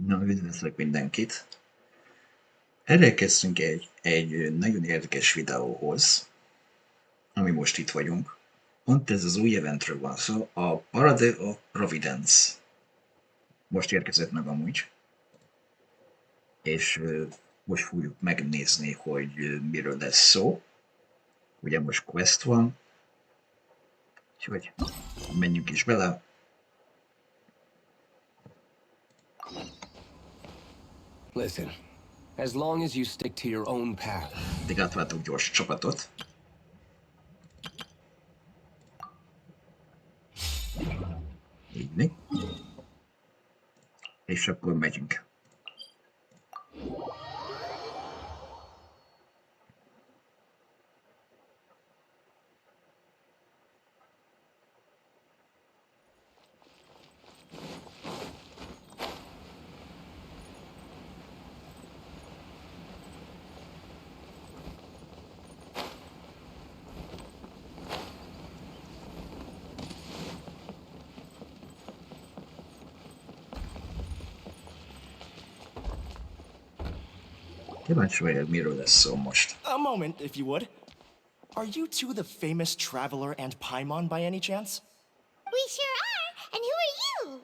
Na, üdvözlök mindenkit! Elérkeztünk egy nagyon érdekes videóhoz, ami most itt vagyunk. Pont ez az új eventről van szó, a Parade of Providence. Most érkezett meg amúgy, és most fogjuk megnézni, hogy miről lesz szó. Ugye most quest van, úgyhogy menjünk is bele. Listen, as long as you stick to your own path. Addig átváltok gyors csapatot. Így mi? És akkor megyünk. Kíváncsi vagyok, miről lesz szó most. A moment, if you would. Are you two the famous Traveler and Paimon by any chance? We sure are, and who are you?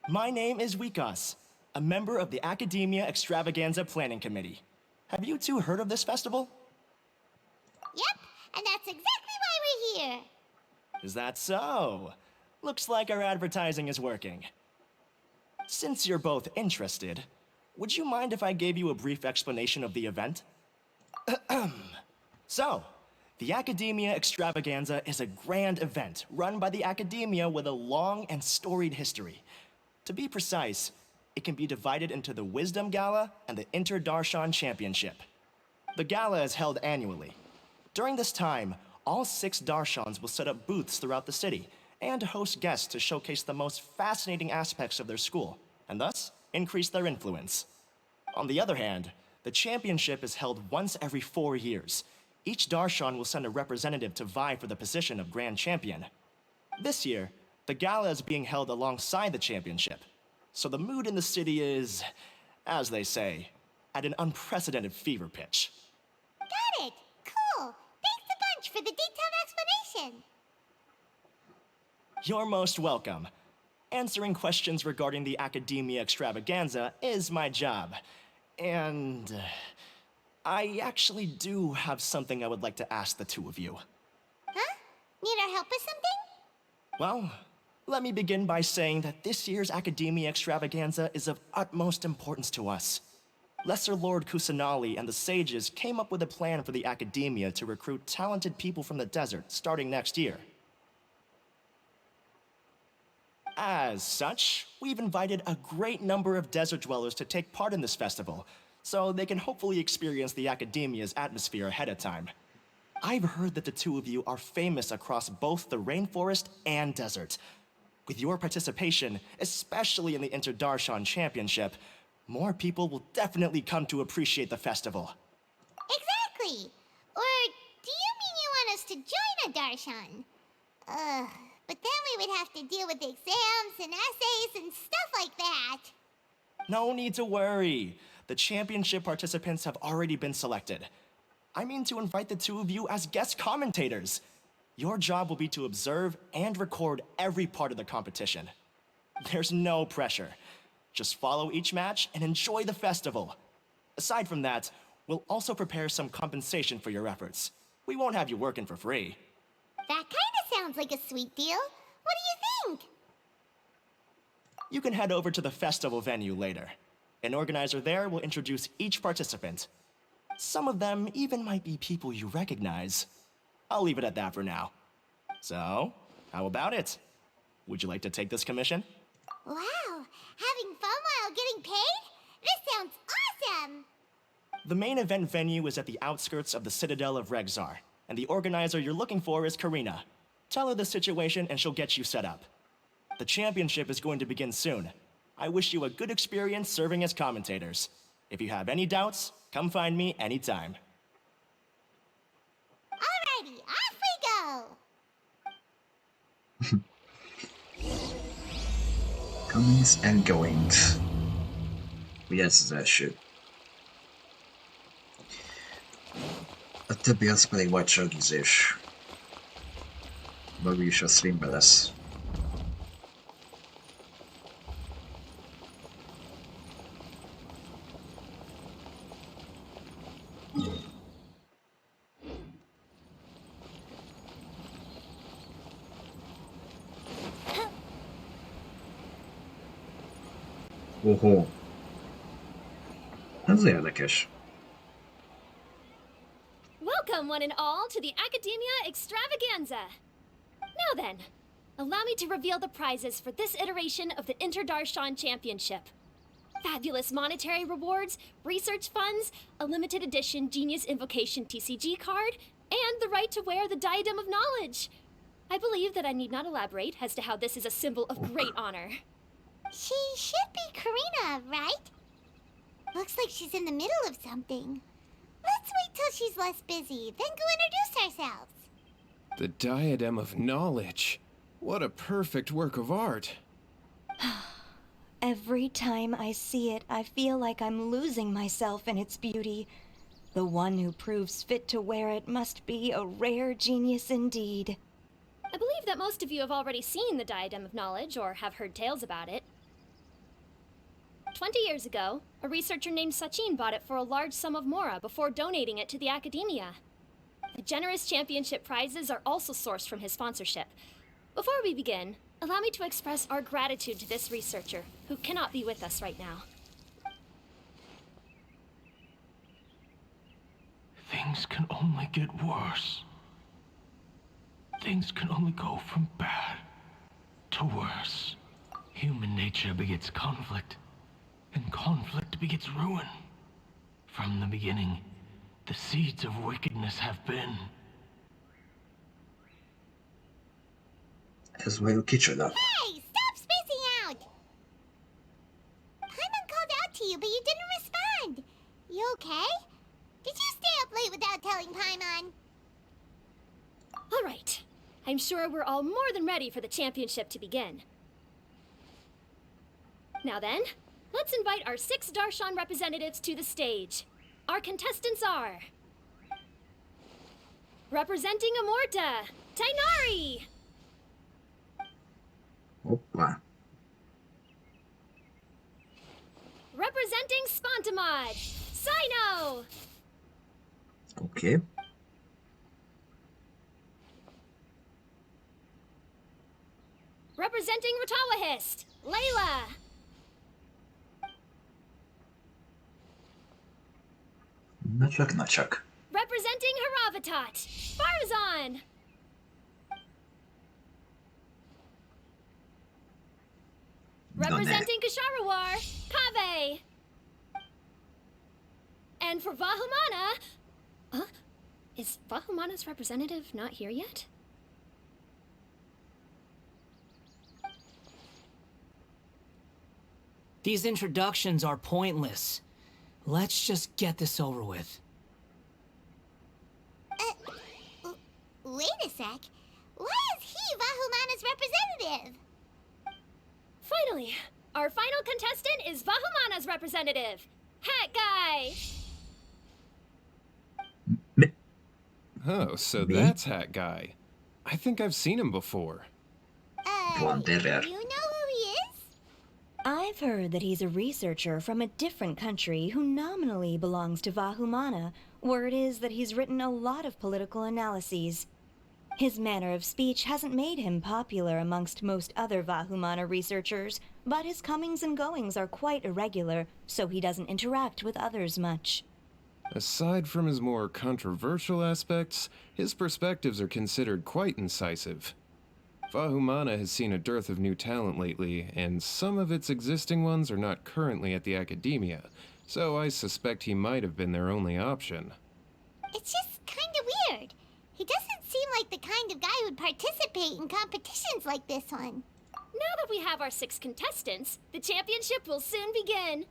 My name is Wikas, a member of the Academia Extravaganza Planning Committee. Have you two heard of this festival? Yep, and that's exactly why we're here. Is that so? Looks like our advertising is working. Since you're both interested, would you mind if I gave you a brief explanation of the event? So, the Academia Extravaganza is a grand event run by the Academia with a long and storied history. To be precise, it can be divided into the Wisdom Gala and the Inter-Darshan Championship. The gala is held annually. During this time, all 6 Darshans will set up booths throughout the city and host guests to showcase the most fascinating aspects of their school, and thus increase their influence. On the other hand, the championship is held once every 4 years. Each Darshan will send a representative to vie for the position of Grand Champion. This year, the gala is being held alongside the championship, so the mood in the city is, as they say, at an unprecedented fever pitch. Got it. Cool. Thanks a bunch for the detailed explanation. You're most welcome. Answering questions regarding the Academia Extravaganza is my job. And I actually do have something I would like to ask the two of you. Huh? Need our help with something? Well, let me begin by saying that this year's Academia Extravaganza is of utmost importance to us. Lesser Lord Kusanali and the sages came up with a plan for the Academia to recruit talented people from the desert starting next year. As such, we've invited a great number of desert dwellers to take part in this festival, so they can hopefully experience the Academia's atmosphere ahead of time. I've heard that the two of you are famous across both the rainforest and desert. With your participation, especially in the Inter-Darshan Championship, more people will definitely come to appreciate the festival. Exactly. Or do you mean you want us to join a Darshan? But then we would have to deal with exams and essays and stuff like that. No need to worry. The championship participants have already been selected. I mean to invite the two of you as guest commentators. Your job will be to observe and record every part of the competition. There's no pressure. Just follow each match and enjoy the festival. Aside from that, we'll also prepare some compensation for your efforts. We won't have you working for free. That kinda sounds like a sweet deal. What do you think? You can head over to the festival venue later. An organizer there will introduce each participant. Some of them even might be people you recognize. I'll leave it at that for now. So, how about it? Would you like to take this commission? Wow, having fun while getting paid? This sounds awesome! The main event venue is at the outskirts of the Citadel of Regzar, and the organizer you're looking for is Karina. Tell her the situation and she'll get you set up. The championship is going to begin soon. I wish you a good experience serving as commentators. If you have any doubts, come find me anytime. Alrighty, off we go! Comings and goings. Ugye ez az első. A többi az pedig vagy csak ízés. Vagy is a streambe lesz. Ohó. Ez érdekes. Welcome, one and all, to the Academia Extravaganza! Now then, allow me to reveal the prizes for this iteration of the Interdarshan Championship. Fabulous monetary rewards, research funds, a limited edition Genius Invocation TCG card, and the right to wear the Diadem of Knowledge. I believe that I need not elaborate as to how this is a symbol of great honor. She should be Karina, right? Looks like she's in the middle of something. Let's wait till she's less busy, then go introduce ourselves. The Diadem of Knowledge. What a perfect work of art. Every time I see it, I feel like I'm losing myself in its beauty. The one who proves fit to wear it must be a rare genius indeed. I believe that most of you have already seen the Diadem of Knowledge or have heard tales about it. 20 years ago, a researcher named Sachin bought it for a large sum of mora before donating it to the Academia. The generous championship prizes are also sourced from his sponsorship. Before we begin, allow me to express our gratitude to this researcher, who cannot be with us right now. Things can only get worse. Things can only go from bad to worse. Human nature begets conflict, and conflict begets ruin. From the beginning, the seeds of wickedness have been. Ez vajon kicsoda? Hey, stop spacing out! Paimon called out to you, but you didn't respond. You okay? Did you stay up late without telling Paimon? All right. I'm sure we're all more than ready for the championship to begin. Now then, let's invite our 6 Darshan representatives to the stage. Our contestants are... Representing Amorta, Tainari! Hoppá. Representing Spontamod, Sino! Oké. Representing Ratawahist, Layla! Na csak, na csak. Representing Haravatat, Farazan! Na ne. Representing Kasharawar, Kave! And for Vahumana... Huh? Is Vahumana's representative not here yet? These introductions are pointless. Let's just get this over with. Wait a sec. Why is he Vahumana's representative? Finally, our final contestant is Vahumana's representative, Hat Guy! Mi? Oh, so Me? that's Hat Guy. I think I've seen him before. Wanderer. You know who he is? I've heard that he's a researcher from a different country who nominally belongs to Vahumana. Word is that he's written a lot of political analyses. His manner of speech hasn't made him popular amongst most other Vahumana researchers, but his comings and goings are quite irregular, so he doesn't interact with others much. Aside from his more controversial aspects, his perspectives are considered quite incisive. Vahumana has seen a dearth of new talent lately, and some of its existing ones are not currently at the Academia, so I suspect he might have been their only option. It's just kinda weird. He doesn't seem like the kind of guy who'd participate in competitions like this one. Now that we have our 6 contestants, the championship will soon begin.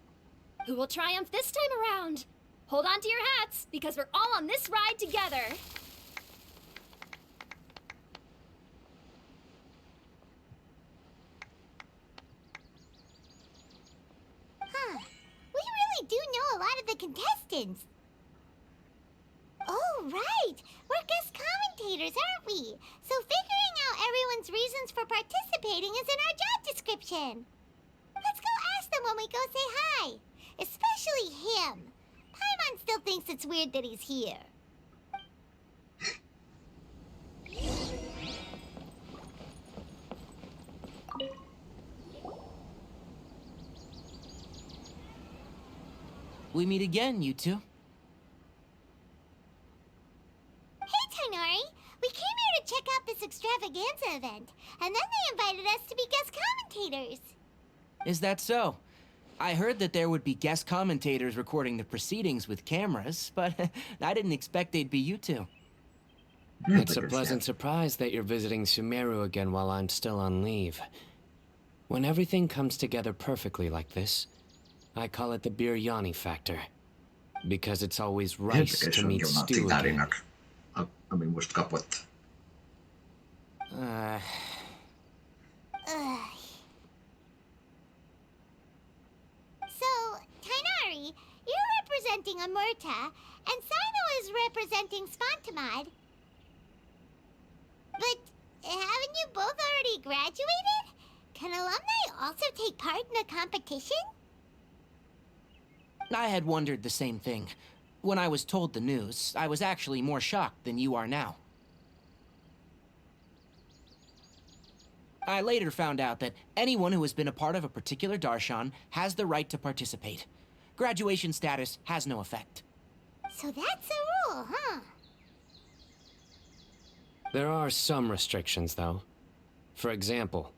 Who will triumph this time around? Hold on to your hats, because we're all on this ride together. contestants. Oh, right. We're guest commentators, aren't we? So figuring out everyone's reasons for participating is in our job description. Let's go ask them when we go say hi. Especially him. Paimon still thinks it's weird that he's here. We meet again, you two. Hey, Tighnari. We came here to check out this extravaganza event, and then they invited us to be guest commentators. Is that so? I heard that there would be guest commentators recording the proceedings with cameras, but I didn't expect they'd be you two. It's a pleasant surprise that you're visiting Sumeru again while I'm still on leave. When everything comes together perfectly like this, I call it the biryani factor. Because it's always rice Érdekes, to hogy meet jön a stew again. Tighnarinak, ami most kapott. Ugh. So, Tighnari, you're representing Amurta, and Sino is representing Svantamad. But haven't you both already graduated? Can alumni also take part in a competition? I had wondered the same thing. When I was told the news, I was actually more shocked than you are now. I later found out that anyone who has been a part of a particular darshan has the right to participate. Graduation status has no effect. So that's a rule, huh? There are some restrictions, though. For example,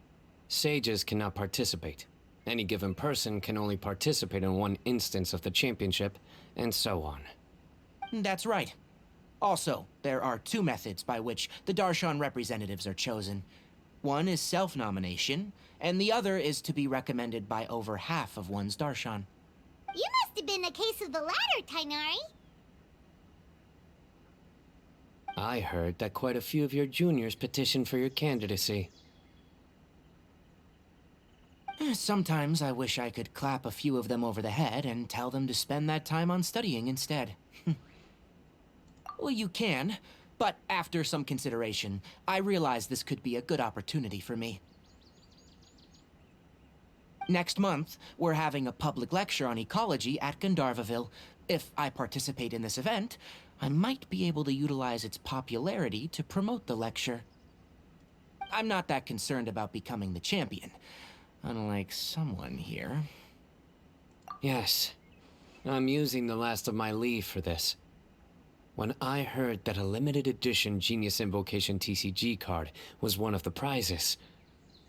sages cannot participate. Any given person can only participate in one instance of the championship, and so on. That's right. Also, there are two methods by which the darshan representatives are chosen. One is self-nomination, and the other is to be recommended by over half of one's darshan. You must have been a case of the latter, Tighnari. I heard that quite a few of your juniors petitioned for your candidacy. Sometimes I wish I could clap a few of them over the head and tell them to spend that time on studying instead. Well, you can, but after some consideration, I realized this could be a good opportunity for me. Next month, we're having a public lecture on ecology at Gandharvaville. If I participate in this event, I might be able to utilize its popularity to promote the lecture. I'm not that concerned about becoming the champion, unlike someone here. Yes, I'm using the last of my leave for this. When I heard that a limited edition Genius Invocation TCG card was one of the prizes,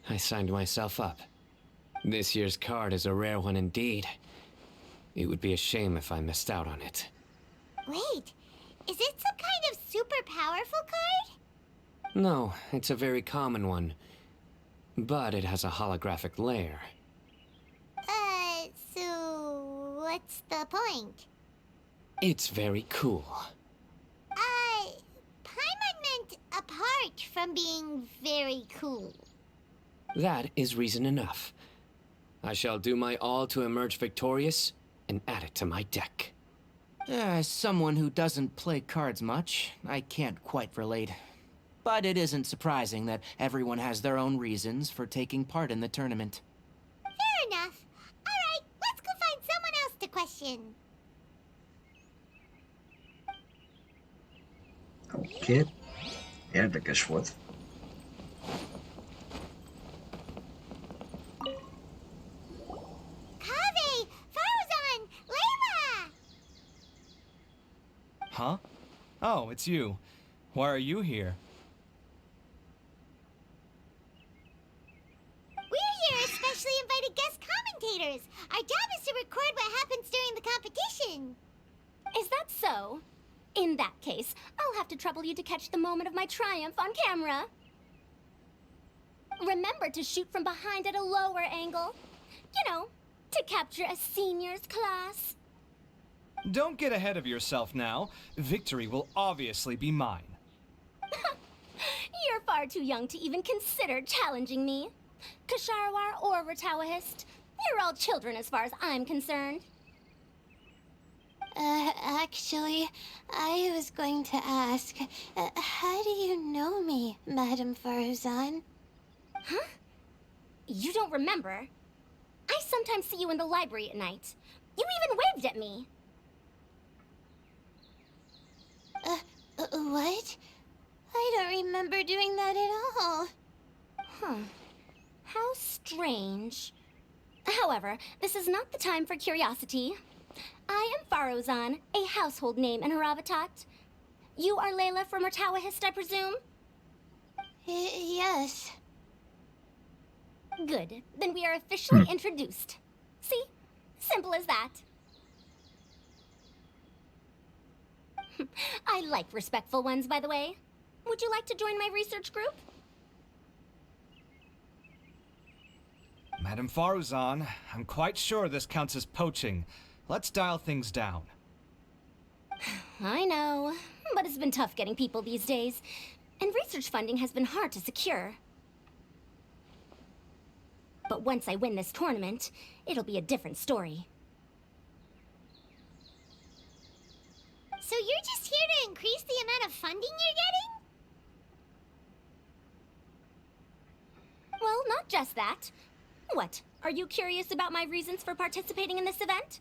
I signed myself up. This year's card is a rare one indeed. It would be a shame if I missed out on it. Wait, is it some kind of super powerful card? No, it's a very common one. But it has a holographic layer. So what's the point? It's very cool. Paimon meant apart from being very cool. That is reason enough. I shall do my all to emerge victorious and add it to my deck. As someone who doesn't play cards much, I can't quite relate. But it isn't surprising that everyone has their own reasons for taking part in the tournament. Fair enough. Alright, let's go find someone else to question. Oké. Érdekes volt. Kaveh! Farzan! Layla! Huh? Oh, it's you. Why are you here? We're here as specially invited guest commentators. Our job is to record what happens during the competition. Is that so? In that case, I'll have to trouble you to catch the moment of my triumph on camera. Remember to shoot from behind at a lower angle. You know, to capture a seniors class. Don't get ahead of yourself now. Victory will obviously be mine. You're far too young to even consider challenging me. Kasharwar or Ratawahist, you're all children as far as I'm concerned. Actually, I was going to ask, how do you know me, Madame Faruzan? Huh? You don't remember? I sometimes see you in the library at night. You even waved at me. What? I don't remember doing that at all. Huh. How strange. However, this is not the time for curiosity. I am Faruzan, a household name in Haravatat. You are Layla from Murtawahist, I presume? Yes. Good. Then we are officially introduced. See? Simple as that. I like respectful ones, by the way. Would you like to join my research group? Madame Faruzan, I'm quite sure this counts as poaching. Let's dial things down. I know, but it's been tough getting people these days. And research funding has been hard to secure. But once I win this tournament, it'll be a different story. So you're just here to increase the amount of funding you're getting? Well, not just that. What, are you curious about my reasons for participating in this event?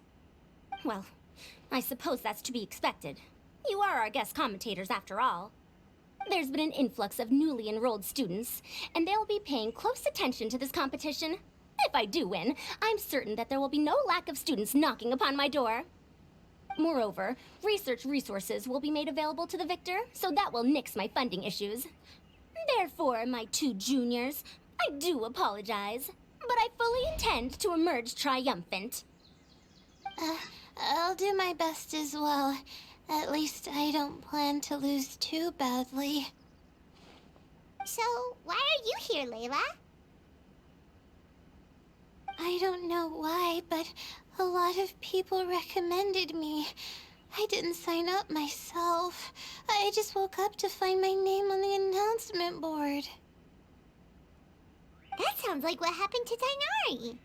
Well, I suppose that's to be expected. You are our guest commentators after all. There's been an influx of newly enrolled students, and they'll be paying close attention to this competition. If I do win, I'm certain that there will be no lack of students knocking upon my door. Moreover, research resources will be made available to the victor, so that will nix my funding issues. Therefore, my two juniors, I do apologize, but I fully intend to emerge triumphant. I'll do my best as well. At least I don't plan to lose too badly. So, why are you here, Layla? I don't know why, but a lot of people recommended me. I didn't sign up myself. I just woke up to find my name on the announcement board. That sounds like what happened to Tainari.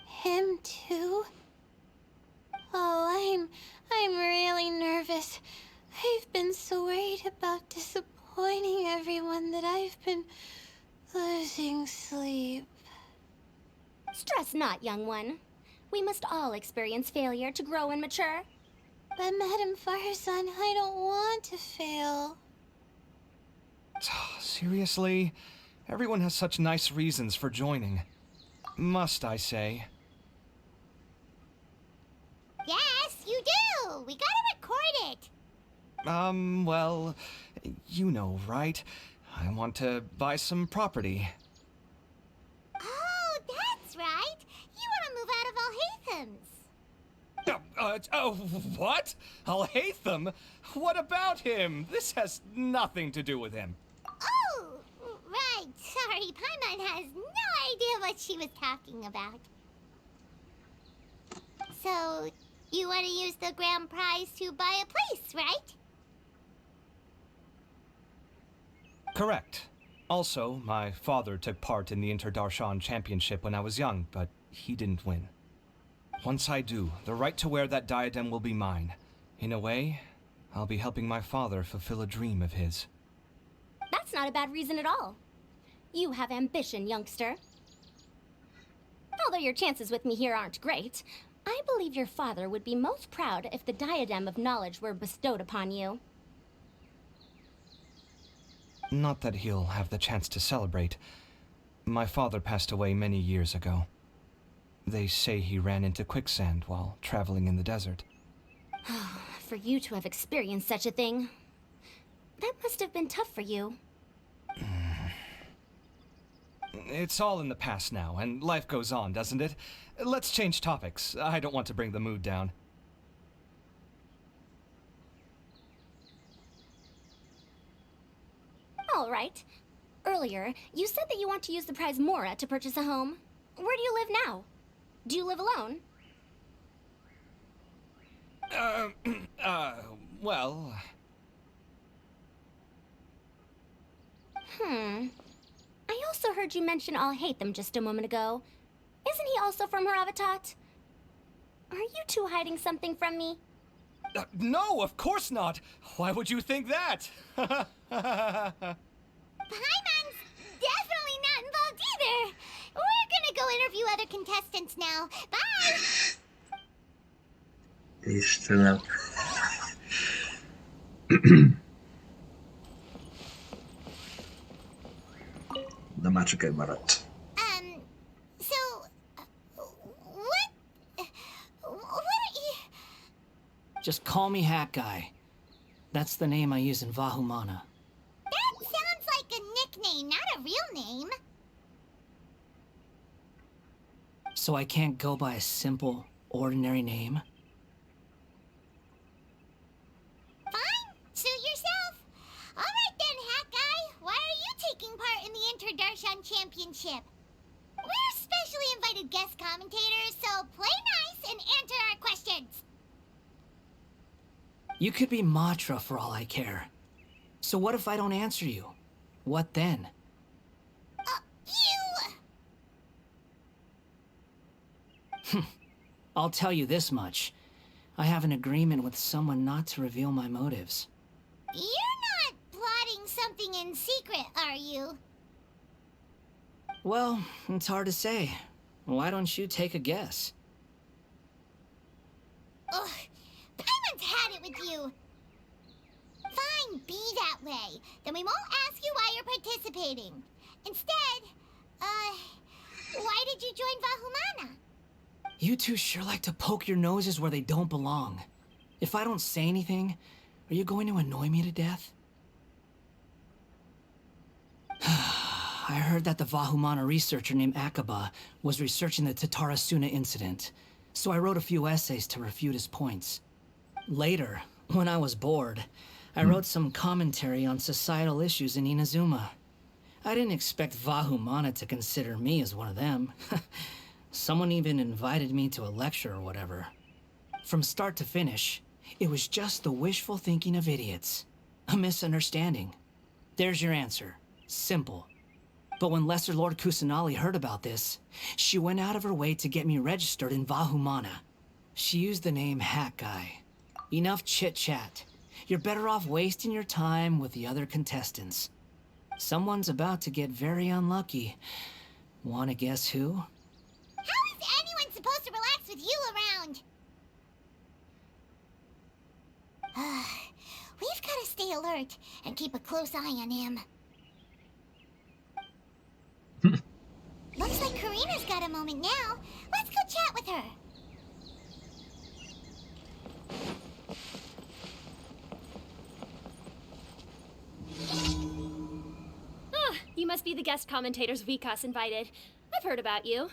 Him too? Oh, I'm really nervous. I've been so worried about disappointing everyone that I've been losing sleep. Stress not, young one. We must all experience failure to grow and mature. But Madame Faruzan, I don't want to fail. Seriously? Everyone has such nice reasons for joining. Must I say? Yes, you do! We gotta record it! Well, you know, right? I want to buy some property. Oh, that's right! You want to move out of Alhatham's. What? Alhaitham? What about him? This has nothing to do with him. Oh, right. Sorry, Paimon has no idea what she was talking about. So, you want to use the grand prize to buy a place, right? Correct. Also, my father took part in the Interdarshan Championship when I was young, but he didn't win. Once I do, the right to wear that diadem will be mine. In a way, I'll be helping my father fulfill a dream of his. That's not a bad reason at all. You have ambition, youngster. Although your chances with me here aren't great, I believe your father would be most proud if the diadem of knowledge were bestowed upon you. Not that he'll have the chance to celebrate. My father passed away many years ago. They say he ran into quicksand while traveling in the desert. For you to have experienced such a thing, that must have been tough for you. It's all in the past now, and life goes on, doesn't it? Let's change topics. I don't want to bring the mood down. All right. Earlier, you said that you want to use the prize Mora to purchase a home. Where do you live now? Do you live alone? Well... I also heard you mention Alhaitham just a moment ago. Isn't he also from Haravatat? Are you two hiding something from me? No, of course not. Why would you think that? Paimon's definitely not involved either. We're gonna go interview other contestants now. Bye! Istenem. De már csak egy maradt. So, what are you... Just call me Hat Guy. That's the name I use in Vahumana. That sounds like a nickname, not a real name. So I can't go by a simple, ordinary name? Fine, suit yourself. Alright then, Hat Guy. Why are you taking part in the Interdarshan Championship? We're specially invited guest commentators, so play nice and answer our questions. You could be Matra for all I care. So what if I don't answer you? What then? I'll tell you this much. I have an agreement with someone not to reveal my motives. You're not plotting something in secret, are you? Well, it's hard to say. Why don't you take a guess? Ugh, Paimon's had it with you. Fine, be that way. Then we won't ask you why you're participating. Instead, why did you join Vahumana? You two sure like to poke your noses where they don't belong. If I don't say anything, are you going to annoy me to death? I heard that the Vahumana researcher named Akaba was researching the Tatarasuna incident, so I wrote a few essays to refute his points. Later, when I was bored, I wrote some commentary on societal issues in Inazuma. I didn't expect Vahumana to consider me as one of them. Someone even invited me to a lecture or whatever. From start to finish, it was just the wishful thinking of idiots. A misunderstanding. There's your answer. Simple. But when Lesser Lord Kusanali heard about this, she went out of her way to get me registered in Vahumana. She used the name Hat Guy. Enough chit-chat. You're better off wasting your time with the other contestants. Someone's about to get very unlucky. Wanna guess who? How is anyone supposed to relax with you around? We've got to stay alert and keep a close eye on him. Looks like Karina's got a moment now. Let's go chat with her. Ah, you must be the guest commentators Vikas invited. I've heard about you.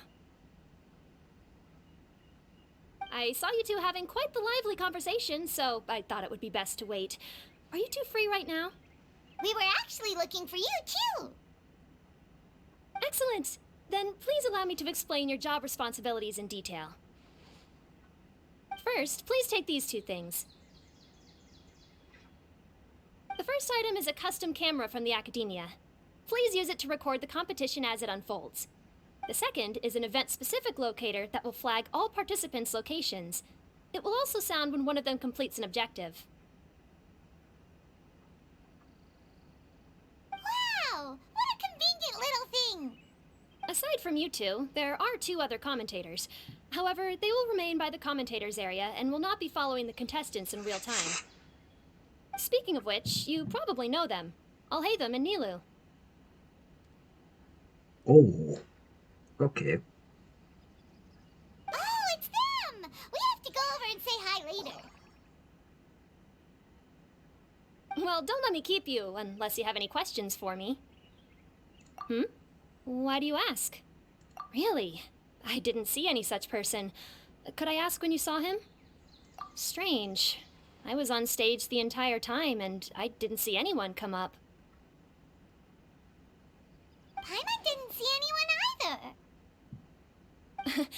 I saw you two having quite the lively conversation, so I thought it would be best to wait. Are you two free right now? We were actually looking for you, too. Excellent. Then please allow me to explain your job responsibilities in detail. First, please take these two things. The first item is a custom camera from the Academia. Please use it to record the competition as it unfolds. The second is an event-specific locator that will flag all participants' locations. It will also sound when one of them completes an objective. Wow! What a convenient little thing! Aside from you two, there are two other commentators. However, they will remain by the commentators area and will not be following the contestants in real time. Speaking of which, you probably know them. Alhaitham and Nilu. Oh, okay. Oh, it's them! We have to go over and say hi later. Well, don't let me keep you, unless you have any questions for me. Why do you ask? Really? I didn't see any such person. Could I ask when you saw him? Strange. I was on stage the entire time, and I didn't see anyone come up. Paimon didn't see anyone either.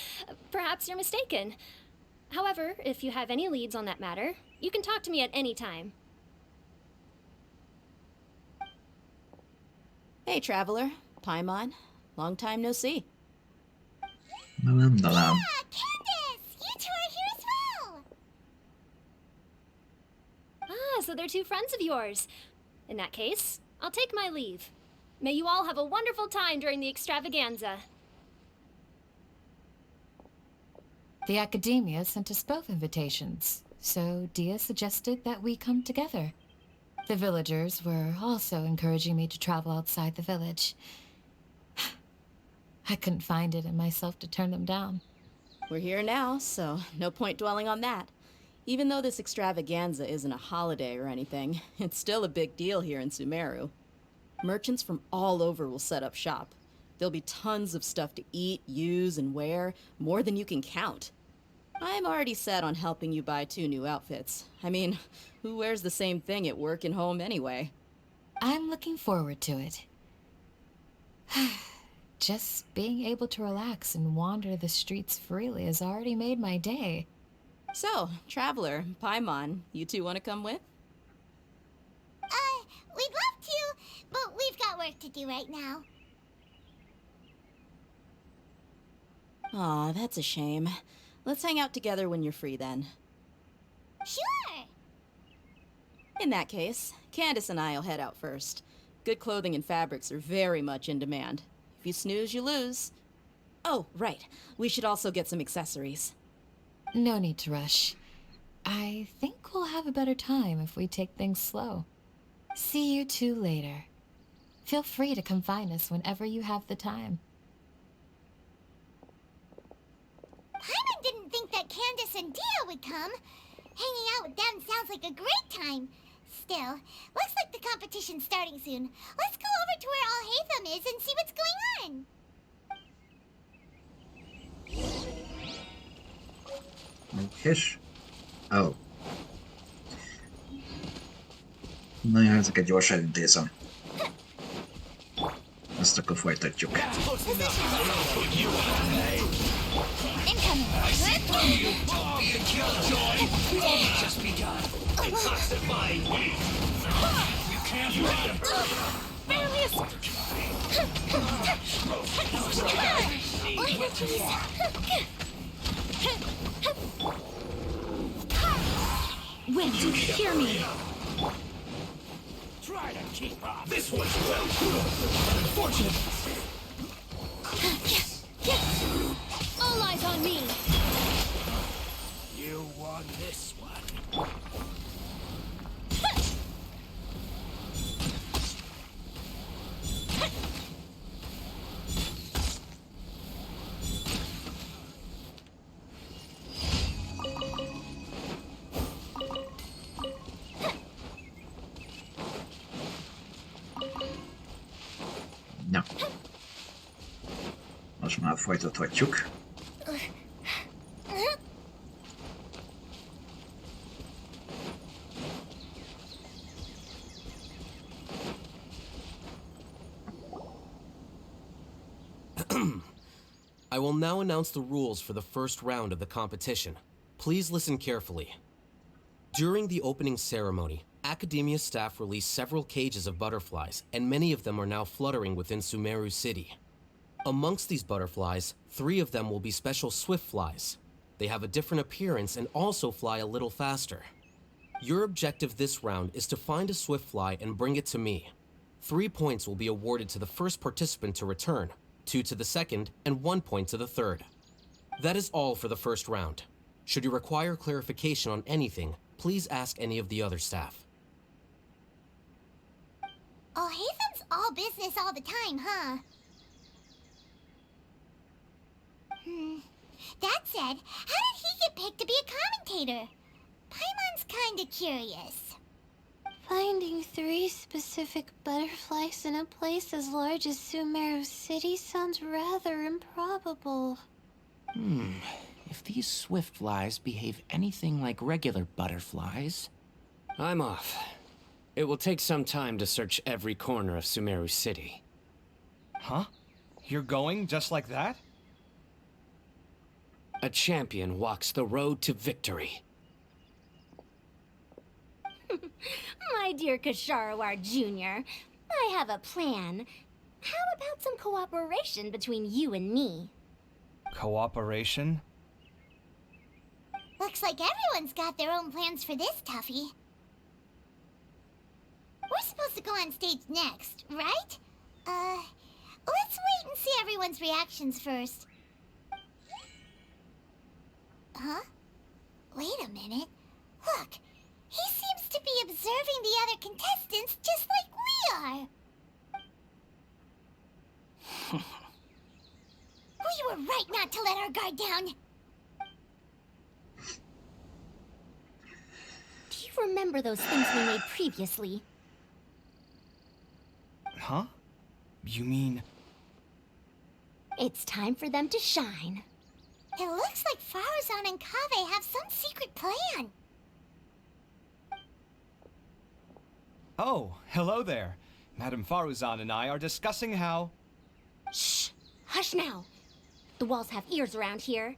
Perhaps you're mistaken. However, if you have any leads on that matter, you can talk to me at any time. Hey, Traveler. Paimon. Long time no see. Nalam, nalam. Yeah, Candace! You two are here as well! so they're two friends of yours. In that case, I'll take my leave. May you all have a wonderful time during the extravaganza. The Academia sent us both invitations, so Dia suggested that we come together. The villagers were also encouraging me to travel outside the village. I couldn't find it in myself to turn them down. We're here now, so no point dwelling on that. Even though this extravaganza isn't a holiday or anything, it's still a big deal here in Sumeru. Merchants from all over will set up shop. There'll be tons of stuff to eat, use, and wear, more than you can count. I'm already set on helping you buy 2 new outfits. I mean, who wears the same thing at work and home anyway? I'm looking forward to it. Just being able to relax and wander the streets freely has already made my day. So, Traveler, Paimon, you two want to come with? We'd love to, but we've got work to do right now. Aw, that's a shame. Let's hang out together when you're free then. Sure! In that case, Candace and I'll head out first. Good clothing and fabrics are very much in demand. If you snooze, you lose. Oh, right. We should also get some accessories. No need to rush. I think we'll have a better time if we take things slow. See you two later. Feel free to come find us whenever you have the time. Paimon didn't think that Candace and Dia would come. Hanging out with them sounds like a great time. Still, looks like the competition's starting soon. Let's go over to where Alhaitham is and see what's going on. És... Oh. Na jó, ezeket gyorsan elintézem. Ezt akkor folytatjuk. When do you hear me? Try to keep up. This one's well unfortunate. All eyes on me. You won this one. Na. Most már folytathatjuk. I will now announce the rules for the first round of the competition. Please listen carefully. During the opening ceremony, Academia staff released several cages of butterflies, and many of them are now fluttering within Sumeru City. Amongst these butterflies, 3 of them will be special swift flies. They have a different appearance and also fly a little faster. Your objective this round is to find a swift fly and bring it to me. 3 points will be awarded to the first participant to return, 2 to the second, and 1 point to the third. That is all for the first round. Should you require clarification on anything, please ask any of the other staff. Alhaitham's all business all the time, huh? That said, how did he get picked to be a commentator? Paimon's kinda curious. Finding 3 specific butterflies in a place as large as Sumeru City sounds rather improbable. If these swift flies behave anything like regular butterflies... I'm off. It will take some time to search every corner of Sumeru City. Huh? You're going just like that? A champion walks the road to victory. My dear Kasharawar Jr., I have a plan. How about some cooperation between you and me? Cooperation? Looks like everyone's got their own plans for this, Tuffy. We're supposed to go on stage next, right? Let's wait and see everyone's reactions first. Huh? Wait a minute. Look, he seems to be observing the other contestants just like we are. We were right not to let our guard down. Do you remember those things we made previously? Huh? You mean... It's time for them to shine. It looks like Faruzan and Kaveh have some secret plan. Oh, hello there. Madame Faruzan and I are discussing how... Shh! Hush now! The walls have ears around here.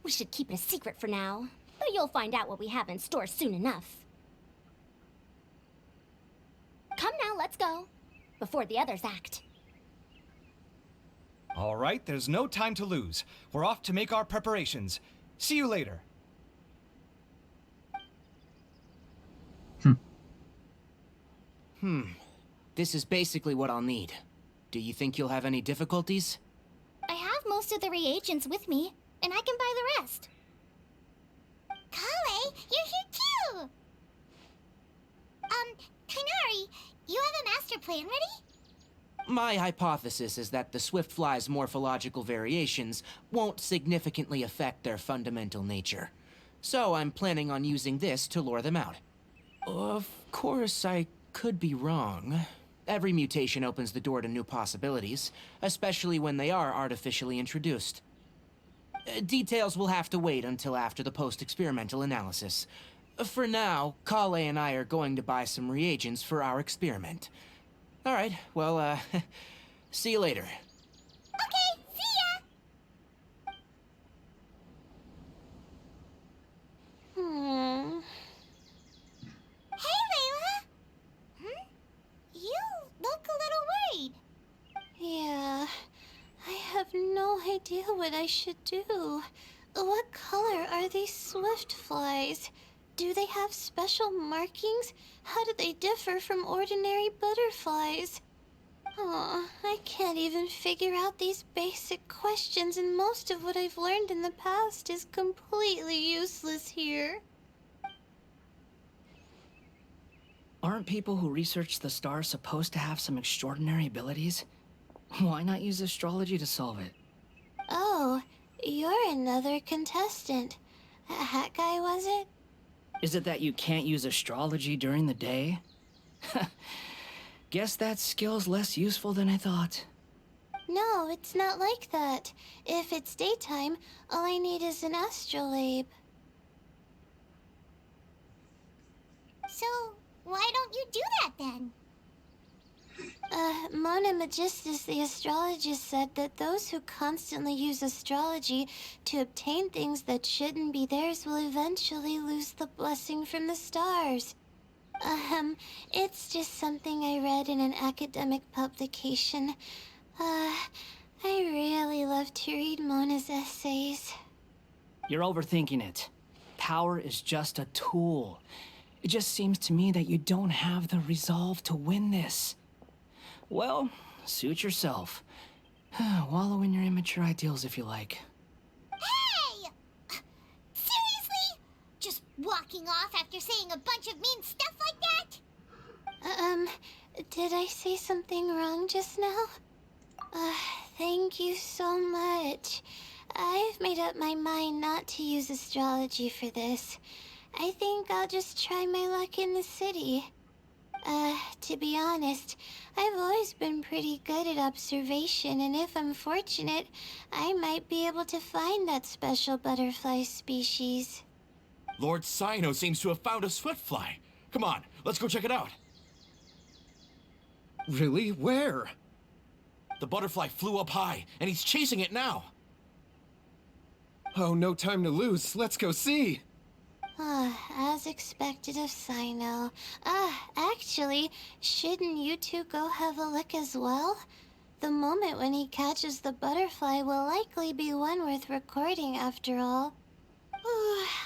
We should keep it a secret for now. But you'll find out what we have in store soon enough. Come now, let's go. Before the others act. All right, there's no time to lose. We're off to make our preparations. See you later. This is basically what I'll need. Do you think you'll have any difficulties? I have most of the reagents with me, and I can buy the rest. Kale, you're here too! Kainari, you have a master plan ready? My hypothesis is that the Swiftfly's morphological variations won't significantly affect their fundamental nature. So I'm planning on using this to lure them out. Of course, I could be wrong. Every mutation opens the door to new possibilities, especially when they are artificially introduced. Details will have to wait until after the post-experimental analysis. For now, Kale and I are going to buy some reagents for our experiment. All right, well, see you later. Okay, see ya! Hey, Layla! You look a little worried. Yeah, I have no idea what I should do. What color are these swift flies? Do they have special markings? How do they differ from ordinary butterflies? Oh, I can't even figure out these basic questions, and most of what I've learned in the past is completely useless here. Aren't people who research the stars supposed to have some extraordinary abilities? Why not use astrology to solve it? Oh, you're another contestant. That guy, was it? Is it that you can't use astrology during the day? Guess that skill's less useful than I thought. No, it's not like that. If it's daytime, all I need is an astrolabe. So, why don't you do that then? Mona Magistus, the astrologist, said that those who constantly use astrology to obtain things that shouldn't be theirs will eventually lose the blessing from the stars. It's just something I read in an academic publication. I really love to read Mona's essays. You're overthinking it. Power is just a tool. It just seems to me that you don't have the resolve to win this. Well, suit yourself. Wallow in your immature ideals if you like. Hey! Seriously? Just walking off after saying a bunch of mean stuff like that? Did I say something wrong just now? Thank you so much. I've made up my mind not to use astrology for this. I think I'll just try my luck in the city. To be honest, I've always been pretty good at observation, and if I'm fortunate, I might be able to find that special butterfly species. Lord Cyno seems to have found a swiftfly. Come on, let's go check it out. Really? Where? The butterfly flew up high, and he's chasing it now. Oh, no time to lose. Let's go see. As expected of Cyno. Actually, shouldn't you two go have a look as well? The moment when he catches the butterfly will likely be one worth recording after all.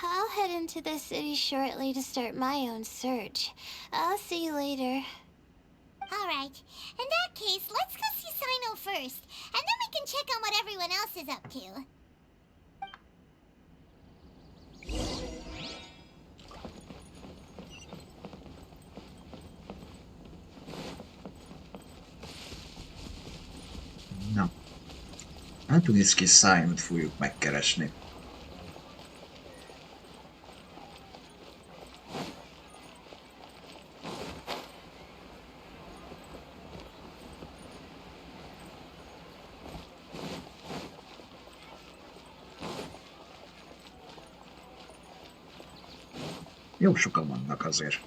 I'll head into the city shortly to start my own search. I'll see you later. Alright, in that case, let's go see Sino first, and then we can check on what everyone else is up to. Na. Hát úgy néz ki, Sinot fogjuk megkeresni. Jó sokan vannak azért.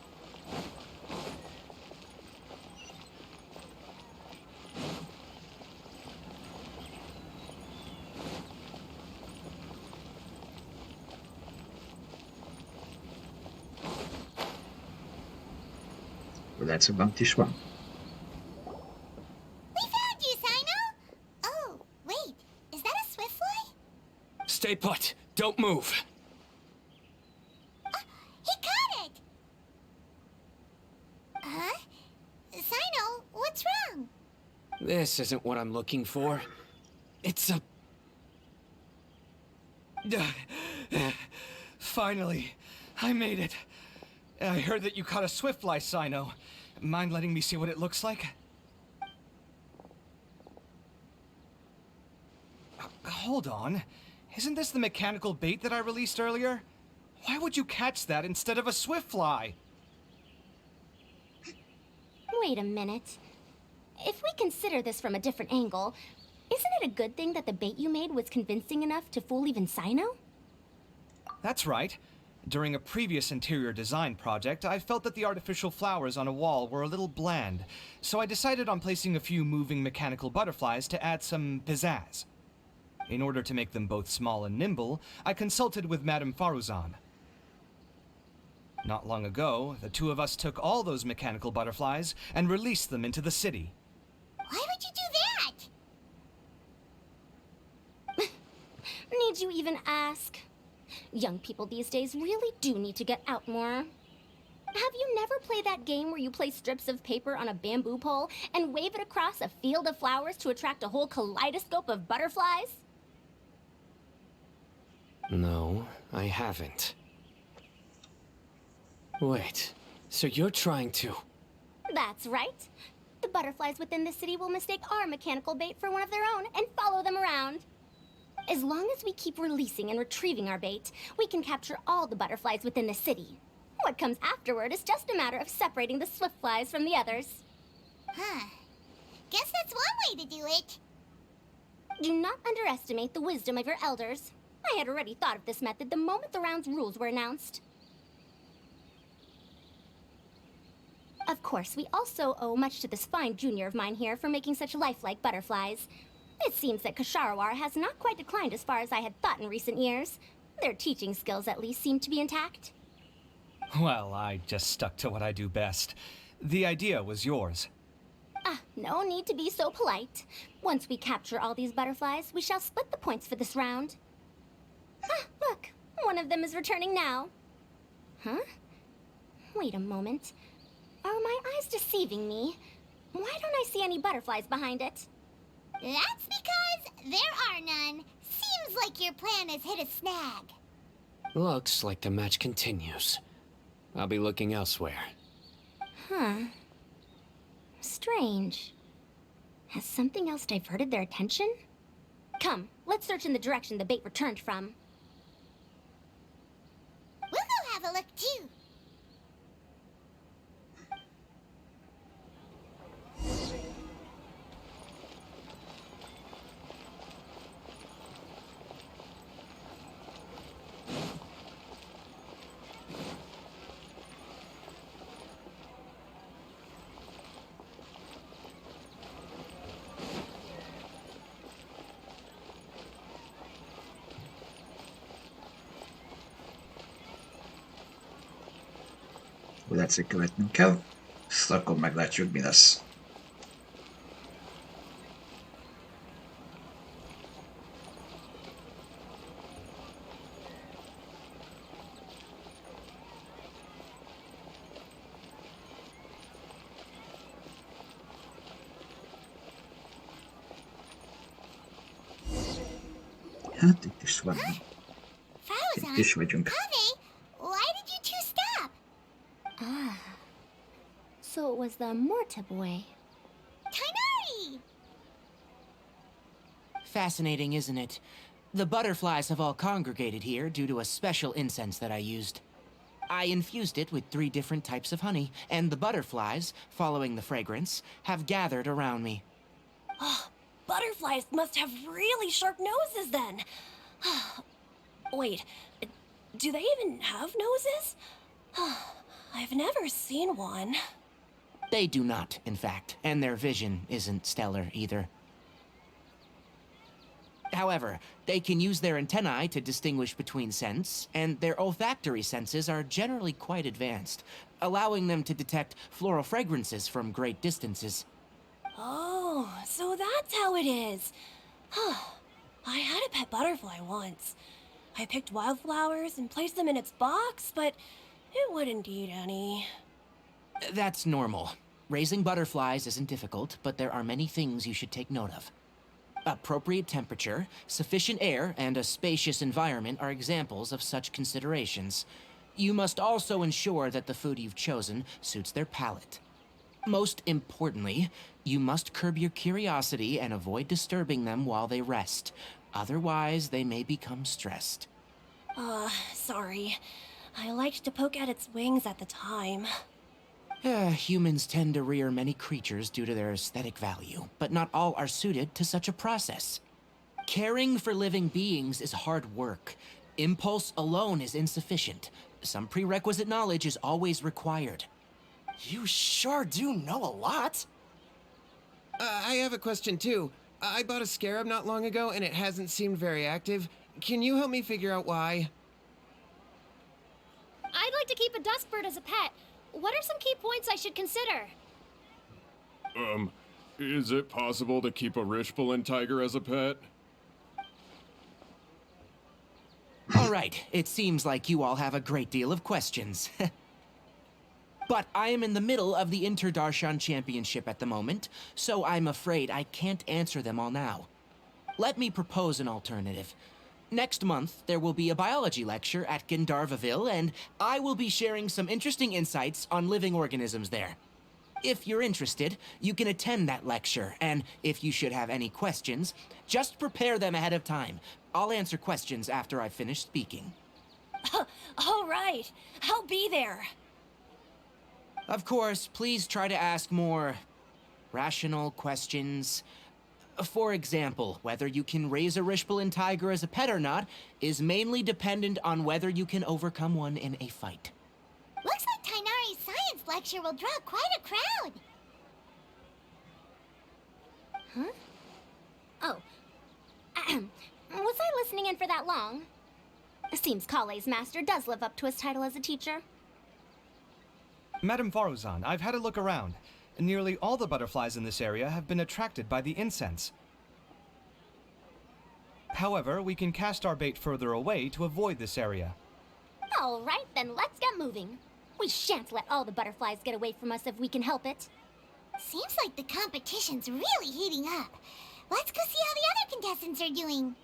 Lehet, hogy bent is van. We found you, Sino! Oh, wait, is that a Swiftfly? Stay put. Don't move. He caught it! Huh? Sino, what's wrong? This isn't what I'm looking for. It's a... Finally, I made it. I heard that you caught a Swiftfly, Sino. Mind letting me see what it looks like? Hold on. Isn't this the mechanical bait that I released earlier? Why would you catch that instead of a Swiftfly? Wait a minute. If we consider this from a different angle, isn't it a good thing that the bait you made was convincing enough to fool even Sino? That's right. During a previous interior design project, I felt that the artificial flowers on a wall were a little bland, so I decided on placing a few moving mechanical butterflies to add some pizzazz. In order to make them both small and nimble, I consulted with Madame Faruzan. Not long ago, the two of us took all those mechanical butterflies and released them into the city. Why would you do that? Need you even ask? Young people these days really do need to get out more. Have you never played that game where you place strips of paper on a bamboo pole and wave it across a field of flowers to attract a whole kaleidoscope of butterflies? No, I haven't. Wait, so you're trying to... That's right. The butterflies within the city will mistake our mechanical bait for one of their own and follow them around. As long as we keep releasing and retrieving our bait, we can capture all the butterflies within the city. What comes afterward is just a matter of separating the Swiftflies from the others. Huh. Guess that's one way to do it. Do not underestimate the wisdom of your elders. I had already thought of this method the moment the round's rules were announced. Of course, we also owe much to this fine junior of mine here for making such lifelike butterflies. It seems that Ksharawar has not quite declined as far as I had thought in recent years. Their teaching skills at least seem to be intact. Well, I just stuck to what I do best. The idea was yours. No need to be so polite. Once we capture all these butterflies, we shall split the points for this round. Look, one of them is returning now. Huh? Wait a moment. Are my eyes deceiving me? Why don't I see any butterflies behind it? That's because there are none. Seems like your plan has hit a snag. Looks like the match continues. I'll be looking elsewhere. Huh. Strange. Has something else diverted their attention? Come, let's search in the direction the bait returned from. We'll go have a look too. Látszik követnünk kell. Ezt akkor meglátjuk, mi lesz. Hát itt is van. Faruzan, Itt is vagyunk. Kaveh, why did you two stop? Ah. So it was the Morta boy. Tighnari! Fascinating, isn't it? The butterflies have all congregated here due to a special incense that I used. I infused it with 3 different types of honey, and the butterflies, following the fragrance, have gathered around me. Oh, butterflies must have really sharp noses then. Wait, do they even have noses? I've never seen one. They do not, in fact, and their vision isn't stellar either. However, they can use their antennae to distinguish between scents, and their olfactory senses are generally quite advanced, allowing them to detect floral fragrances from great distances. Oh, so that's how it is. I had a pet butterfly once. I picked wildflowers and placed them in its box, but it wouldn't eat any. That's normal. Raising butterflies isn't difficult, but there are many things you should take note of. Appropriate temperature, sufficient air, and a spacious environment are examples of such considerations. You must also ensure that the food you've chosen suits their palate. Most importantly, you must curb your curiosity and avoid disturbing them while they rest. Otherwise, they may become stressed. Sorry. I liked to poke at its wings at the time. Humans tend to rear many creatures due to their aesthetic value, but not all are suited to such a process. Caring for living beings is hard work. Impulse alone is insufficient. Some prerequisite knowledge is always required. You sure do know a lot. I have a question too. I bought a scarab not long ago and it hasn't seemed very active. Can you help me figure out why? I'd like to keep a duskbird as a pet. What are some key points I should consider? Is it possible to keep a Rishbalin tiger as a pet? All right, it seems like you all have a great deal of questions. But I am in the middle of the Inter-Darshan Championship at the moment, so I'm afraid I can't answer them all now. Let me propose an alternative. Next month, there will be a biology lecture at Gandharvaville, and I will be sharing some interesting insights on living organisms there. If you're interested, you can attend that lecture, and if you should have any questions, just prepare them ahead of time. I'll answer questions after I've finished speaking. All right, I'll be there. Of course, please try to ask more rational questions. For example, whether you can raise a Rishbalin tiger as a pet or not is mainly dependent on whether you can overcome one in a fight. Looks like Tighnari's science lecture will draw quite a crowd. Huh? Oh. Was I listening in for that long? Seems Kale's master does live up to his title as a teacher. Madame Faruzan, I've had a look around. Nearly all the butterflies in this area have been attracted by the incense. However, we can cast our bait further away to avoid this area. All right, then let's get moving. We shan't let all the butterflies get away from us if we can help it. Seems like the competition's really heating up. Let's go see how the other contestants are doing.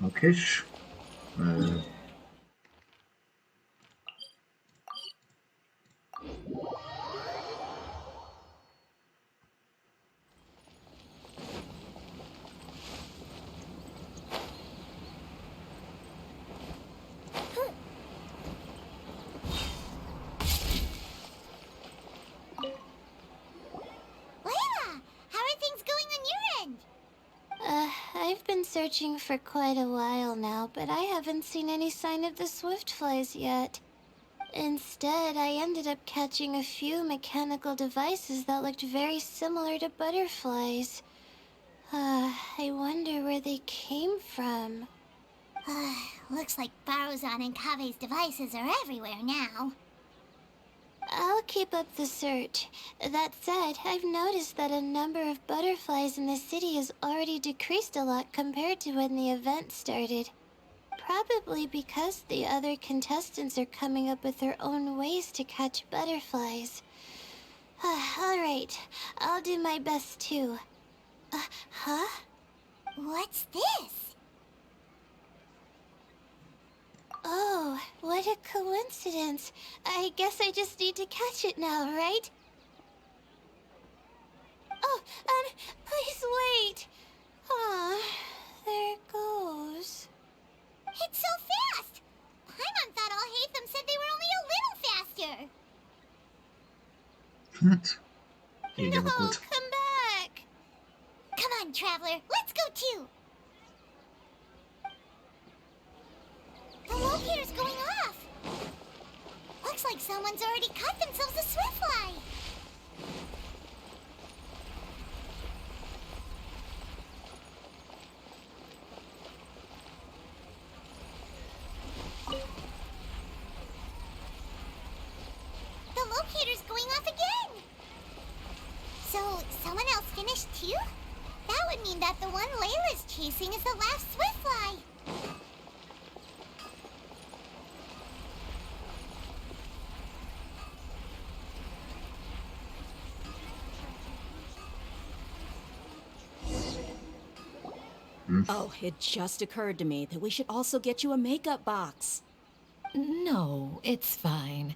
Okés. Layla, how are things going on your end? I've been searching for quite a while now, but I haven't seen any sign of the Swiftflies yet. Instead, I ended up catching a few mechanical devices that looked very similar to butterflies. I wonder where they came from. Looks like Faruzan and Kaveh's devices are everywhere now. I'll keep up the search. That said, I've noticed that a number of butterflies in the city has already decreased a lot compared to when the event started. Probably because the other contestants are coming up with their own ways to catch butterflies. Alright, I'll do my best too. Huh? What's this? Oh, what a coincidence. I guess I just need to catch it now, right? Oh, please wait. Aw, there it goes. It's so fast! Paimon thought all Hatham said they were only a little faster. Hát, így No, alakult. come back. Come on, Traveler, let's go too. The locator's going off. Looks like someone's already caught themselves a Swiftfly. The locator's going off again. So, someone else finished too? That would mean that the one Layla's chasing is the last Swiftfly. Oh, it just occurred to me that we should also get you a makeup box. No, it's fine.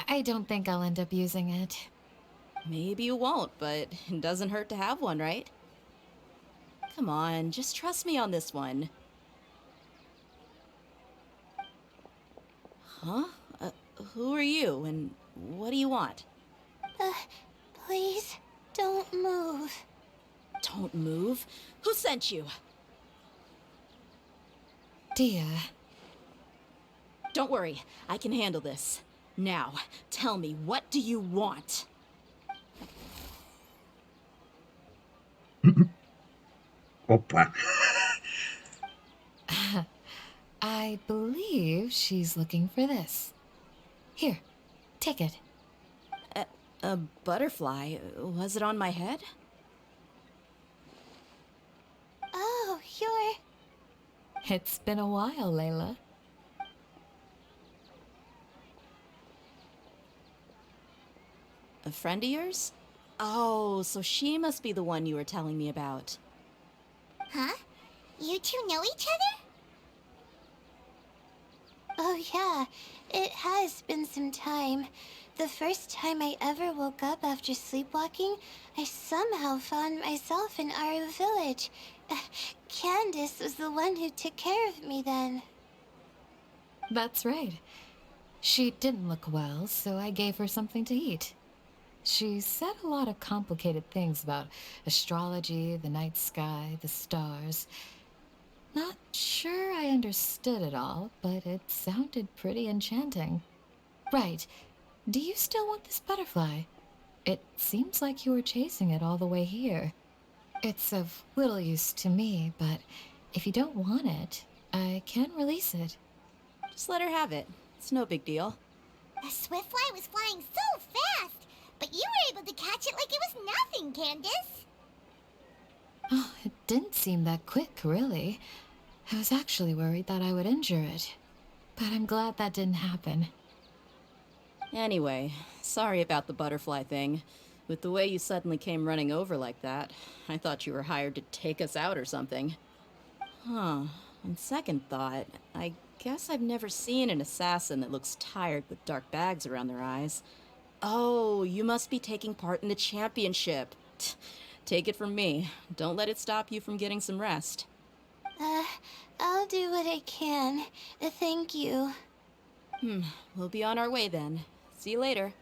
I don't think I'll end up using it. Maybe you won't, but it doesn't hurt to have one, right? Come on, just trust me on this one. Huh? Who are you, and what do you want? Please, don't move. Don't move? Who sent you? Dia. Don't worry, I can handle this. Now, tell me, what do you want? Hoppá. I believe she's looking for this. Here, take it. A butterfly? Was it on my head? Oh, you're... It's been a while, Layla. A friend of yours? Oh, so she must be the one you were telling me about. Huh? You two know each other? Oh yeah, it has been some time. The first time I ever woke up after sleepwalking, I somehow found myself in Aru village. Candace was the one who took care of me then. That's right. She didn't look well, so I gave her something to eat. She said a lot of complicated things about astrology, the night sky, the stars. Not sure I understood it all, but it sounded pretty enchanting. Right. Do you still want this butterfly? It seems like you were chasing it all the way here. It's of little use to me, but if you don't want it, I can release it. Just let her have it. It's no big deal. The Swiftfly was flying so fast, but you were able to catch it like it was nothing, Candace. Oh, it didn't seem that quick, really. I was actually worried that I would injure it. But I'm glad that didn't happen. Anyway, sorry about the butterfly thing. With the way you suddenly came running over like that, I thought you were hired to take us out or something. Huh. On second thought, I guess I've never seen an assassin that looks tired with dark bags around their eyes. Oh, you must be taking part in the championship. Take it from me. Don't let it stop you from getting some rest. I'll do what I can. Thank you. We'll be on our way then. See you later.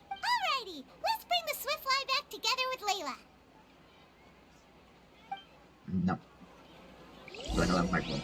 Alrighty, let's bring the Swiftfly back together with Layla. Na. Legalább megvan.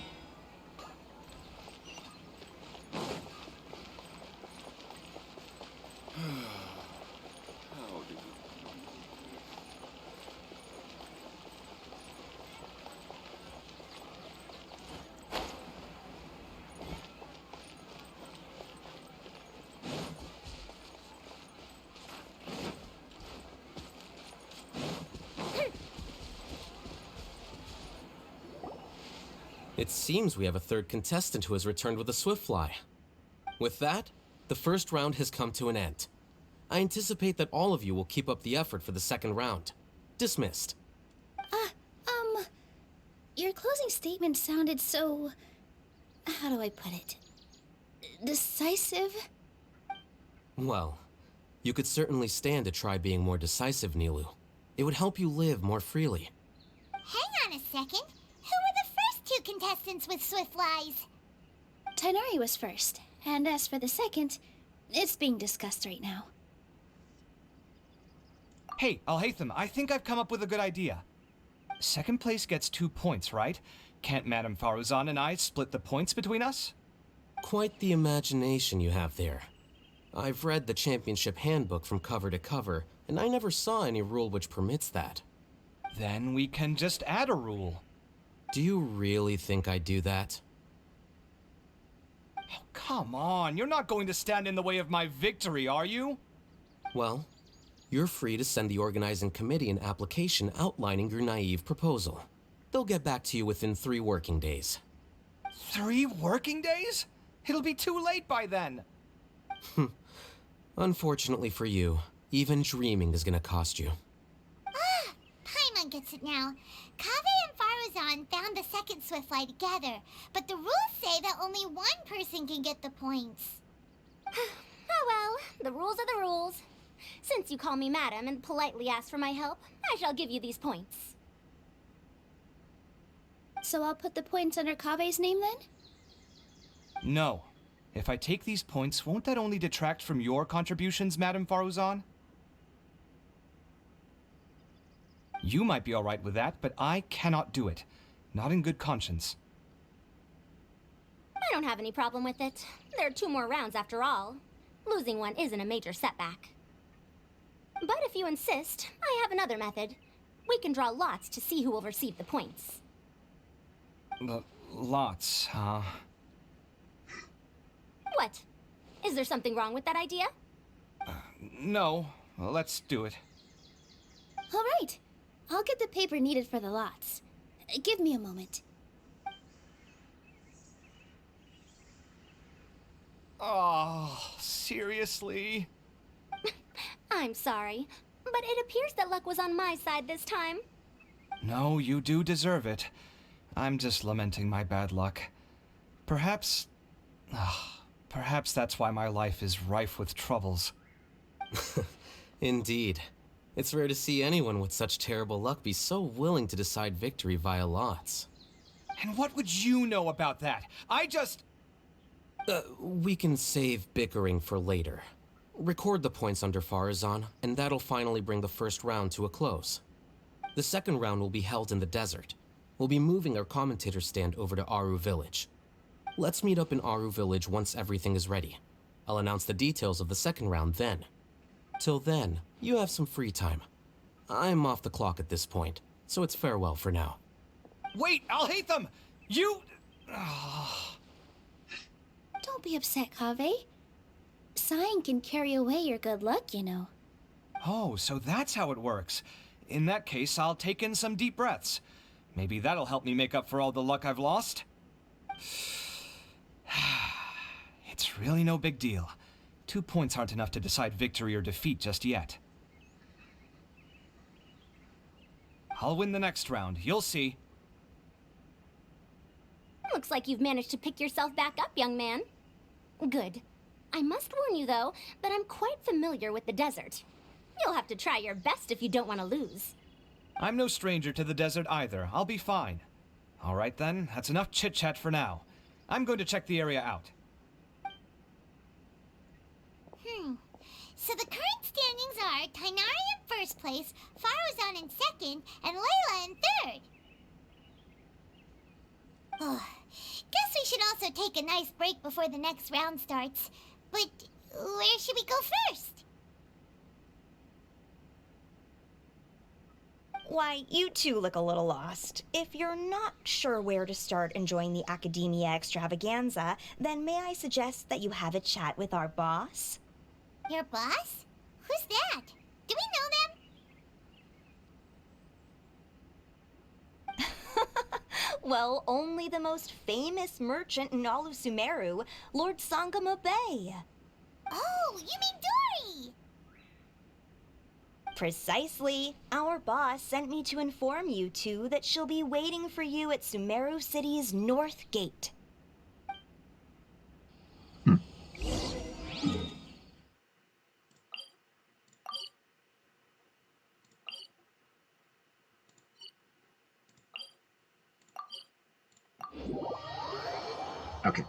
It seems we have a third contestant who has returned with a Swiftfly. With that, the first round has come to an end. I anticipate that all of you will keep up the effort for the second round. Dismissed. Your closing statement sounded so... how do I put it? Decisive? Well, you could certainly stand to try being more decisive, Nilu. It would help you live more freely. Hang on a second. Who were the first two contestants with Swiftflies? Tighnari was first, and as for the second, it's being discussed right now. Hey, Alhaitham, I think I've come up with a good idea. Second place gets 2 points, right? Can't Madame Faruzan and I split the points between us? Quite the imagination you have there. I've read the championship handbook from cover to cover, and I never saw any rule which permits that. Then we can just add a rule. Do you really think I'd do that? Oh, come on, you're not going to stand in the way of my victory, are you? Well, you're free to send the organizing committee an application outlining your naive proposal. They'll get back to you within 3 working days. 3 working days? It'll be too late by then. Unfortunately for you, even dreaming is gonna cost you. Paimon gets it now. Kaveh and Faruzan found the second Swiftfly together, but the rules say that only one person can get the points. Oh well, the rules are the rules. Since you call me madam and politely ask for my help, I shall give you these points. So I'll put the points under Kaveh's name then? No. If I take these points, won't that only detract from your contributions, Madame Faruzan? You might be alright with that, but I cannot do it. Not in good conscience. I don't have any problem with it. There are 2 more rounds after all. Losing one isn't a major setback. But if you insist, I have another method. We can draw lots to see who will receive the points. Lots, huh? What? Is there something wrong with that idea? No. Well, let's do it. All right. I'll get the paper needed for the lots. Give me a moment. Oh, seriously? I'm sorry, but it appears that luck was on my side this time. No, you do deserve it. I'm just lamenting my bad luck. Perhaps that's why my life is rife with troubles. Indeed. It's rare to see anyone with such terrible luck be so willing to decide victory via lots. And what would you know about that? I just... We can save bickering for later. Record the points under Faruzan, and that'll finally bring the first round to a close. The second round will be held in the desert. We'll be moving our commentator stand over to Aru Village. Let's meet up in Aru Village once everything is ready. I'll announce the details of the second round then. Till then, you have some free time. I'm off the clock at this point, so it's farewell for now. Wait, Alhaitham! You... Don't be upset, Kaveh. Sighing can carry away your good luck, you know. Oh, so that's how it works. In that case, I'll take in some deep breaths. Maybe that'll help me make up for all the luck I've lost. It's really no big deal. 2 points aren't enough to decide victory or defeat just yet. I'll win the next round, you'll see. Looks like you've managed to pick yourself back up, young man. Good. I must warn you, though, that I'm quite familiar with the desert. You'll have to try your best if you don't want to lose. I'm no stranger to the desert either. I'll be fine. All right then, that's enough chit-chat for now. I'm going to check the area out. So the current standings are Tighnari in first place, Faruzan in second, and Layla in third. Guess we should also take a nice break before the next round starts. But where should we go first? Why, you two look a little lost. If you're not sure where to start enjoying the Academia Extravaganza, then may I suggest that you have a chat with our boss? Your boss? Who's that? Do we know them? Well, only the most famous merchant in all of Sumeru, Lord Sangamo Bay. Oh, you mean Dory! Precisely. Our boss sent me to inform you two that she'll be waiting for you at Sumeru City's North Gate. Okay.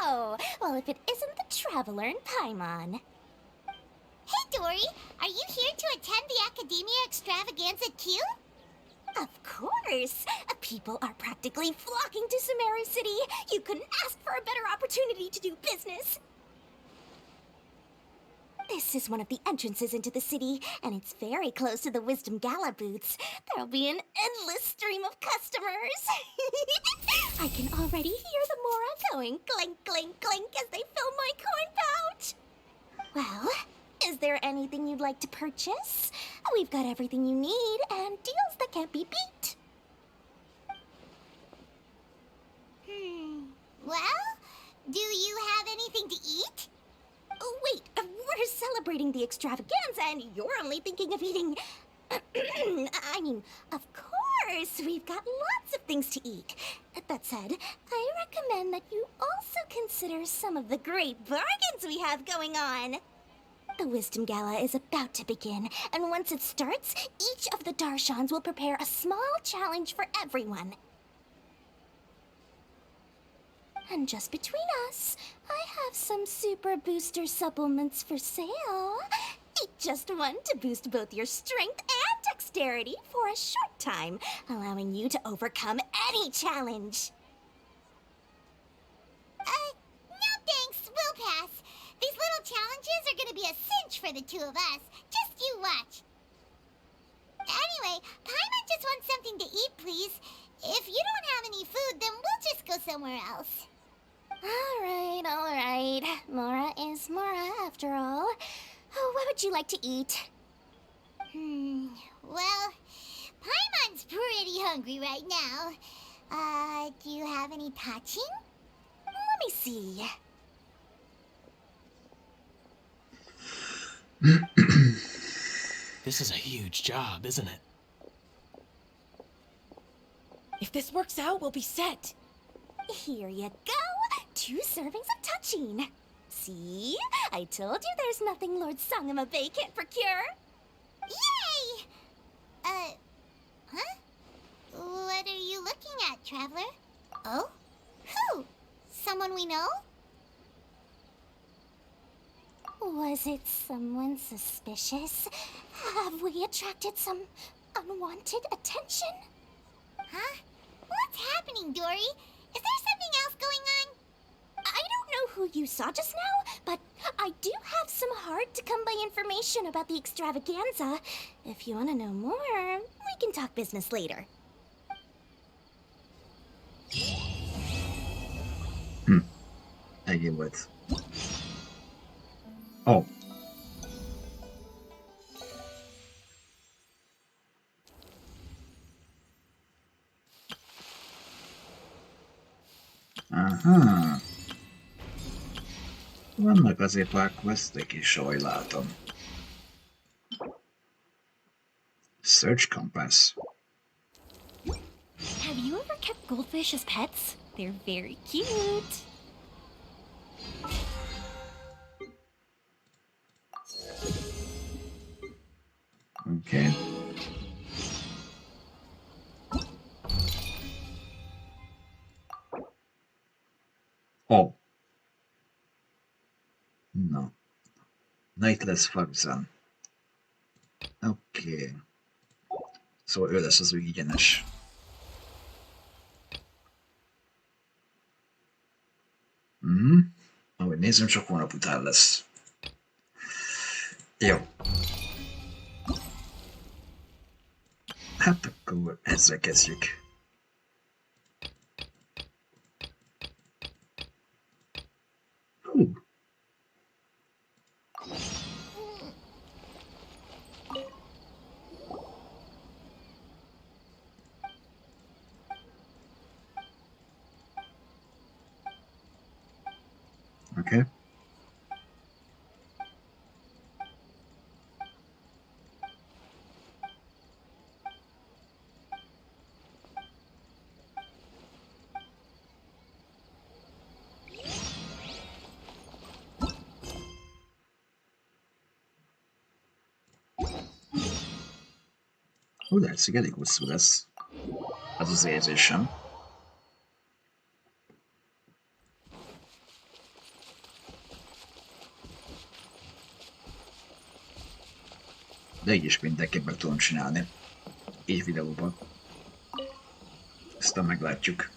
Oh, well, if it isn't the Traveler in Paimon. Hey, Dory! Are you here to attend the Academia Extravaganza too? Of course! People are practically flocking to Sumeru City. You couldn't ask for a better opportunity to do business. This is one of the entrances into the city, and it's very close to the Wisdom Gala booths. There'll be an endless stream of customers. I can already hear the Mora going clink, clink, clink as they fill my coin pouch. Well, is there anything you'd like to purchase? We've got everything you need and deals that can't be beat. Well, do you have anything to eat? Oh, wait, we're celebrating the extravaganza and you're only thinking of eating... I mean, of course, we've got lots of things to eat. That said, I recommend that you also consider some of the great bargains we have going on. The Wisdom Gala is about to begin, and once it starts, each of the Darshans will prepare a small challenge for everyone. And just between us, I have some super booster supplements for sale. Eat just one to boost both your strength and dexterity for a short time, allowing you to overcome any challenge. No thanks, we'll pass. These little challenges are gonna be a cinch for the two of us. Just you watch. Anyway, Paimon just wants something to eat, please. If you don't have any food, then we'll just go somewhere else. All right. Mora is Mora, after all. Oh, what would you like to eat? Well, Paimon's pretty hungry right now. Do you have any touching? Let me see. This is a huge job, isn't it? If this works out, we'll be set. Here you go. 2 servings of touching. See? I told you there's nothing Lord Sangamo Bay can't procure. Yay! Huh? What are you looking at, Traveler? Oh? Who? Someone we know? Was it someone suspicious? Have we attracted some unwanted attention? Huh? What's happening, Dory? Is there something else going on? I don't know who you saw just now, but I do have some hard-to-come-by information about the extravaganza. If you want to know more, we can talk business later. Ennyi volt. Oh. Aha. Vannak azért pár questek is, ahogy látom. Search Compass. Have you ever kept goldfish as pets? They're very cute. Okay. Oh. No. Nightless Fugzan. Oké. Szóval ő lesz az új igyenes. Ahogy nézem, csak hónap után lesz. Jó. Hát akkor ezzel kezdjük. Okay. Úgy látszik, elég hosszú lesz. Az az érzésem. De így is mindenképp meg tudom csinálni. Így videóban. Aztán meglátjuk.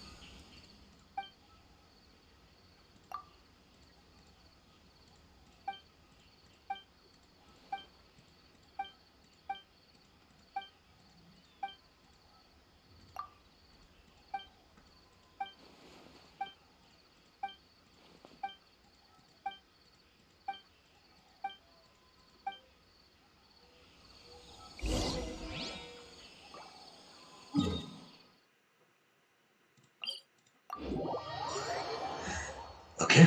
Oké.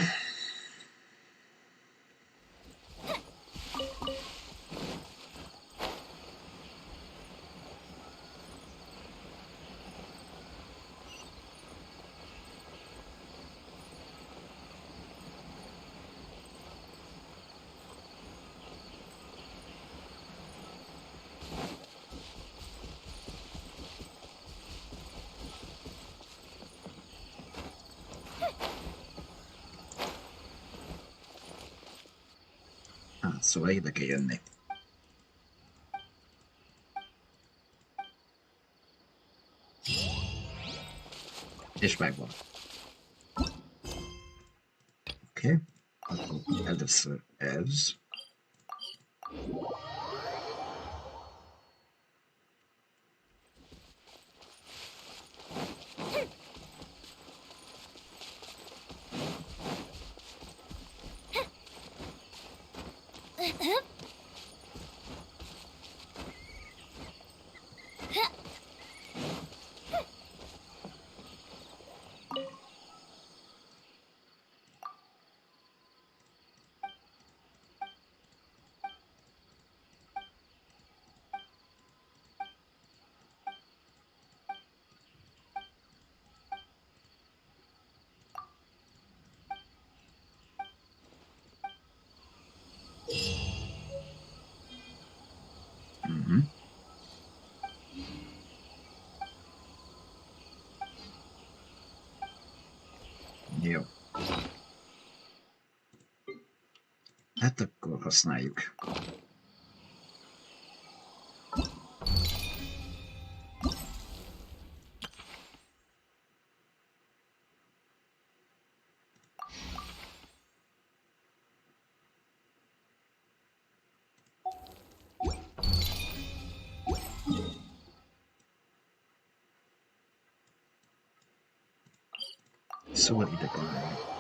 Szóval ide kell jönni. És megvan. Oké. Akkor először ez. Jó. Hát akkor használjuk. Szóval ide kell menni.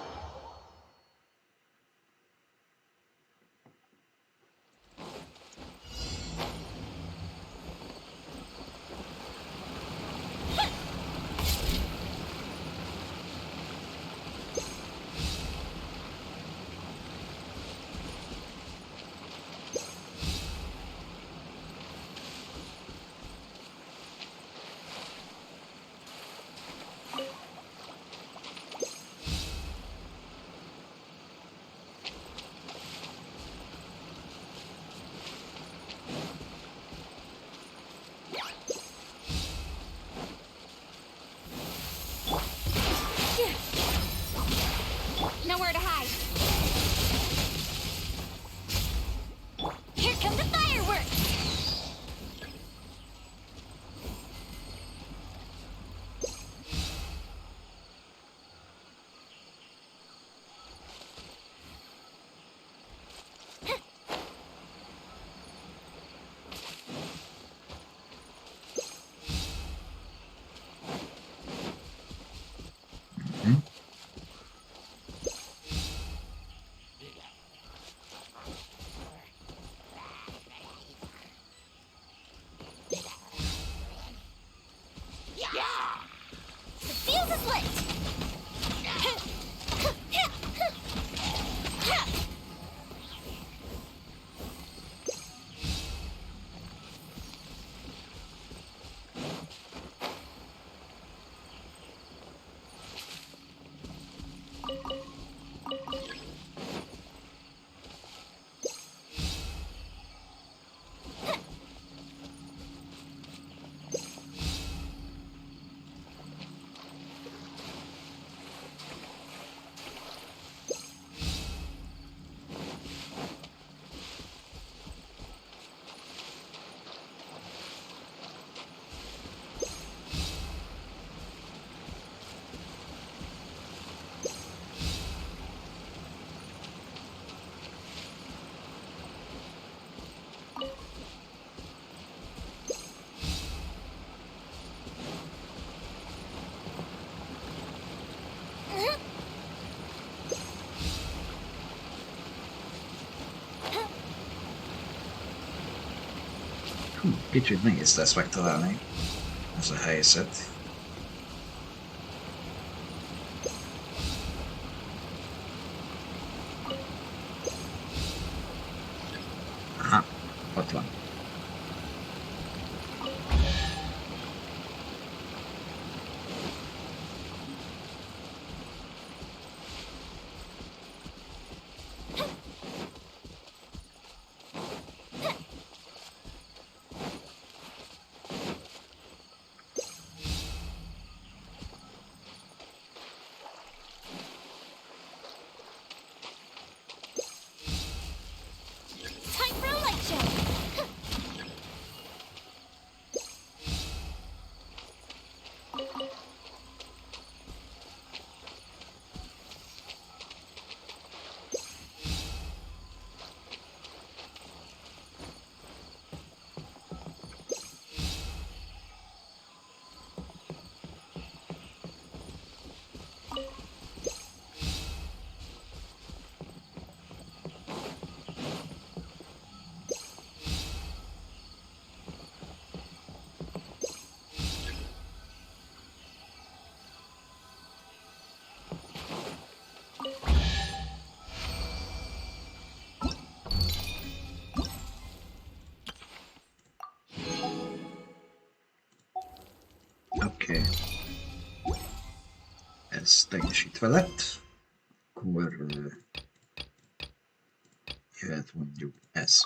Kicsit nehéz lesz megtalálni ez a helyzet. Aha, ott van. Time for a light show! Oké. Ez teljesítve lett. Akkor jöhet mondjuk ez.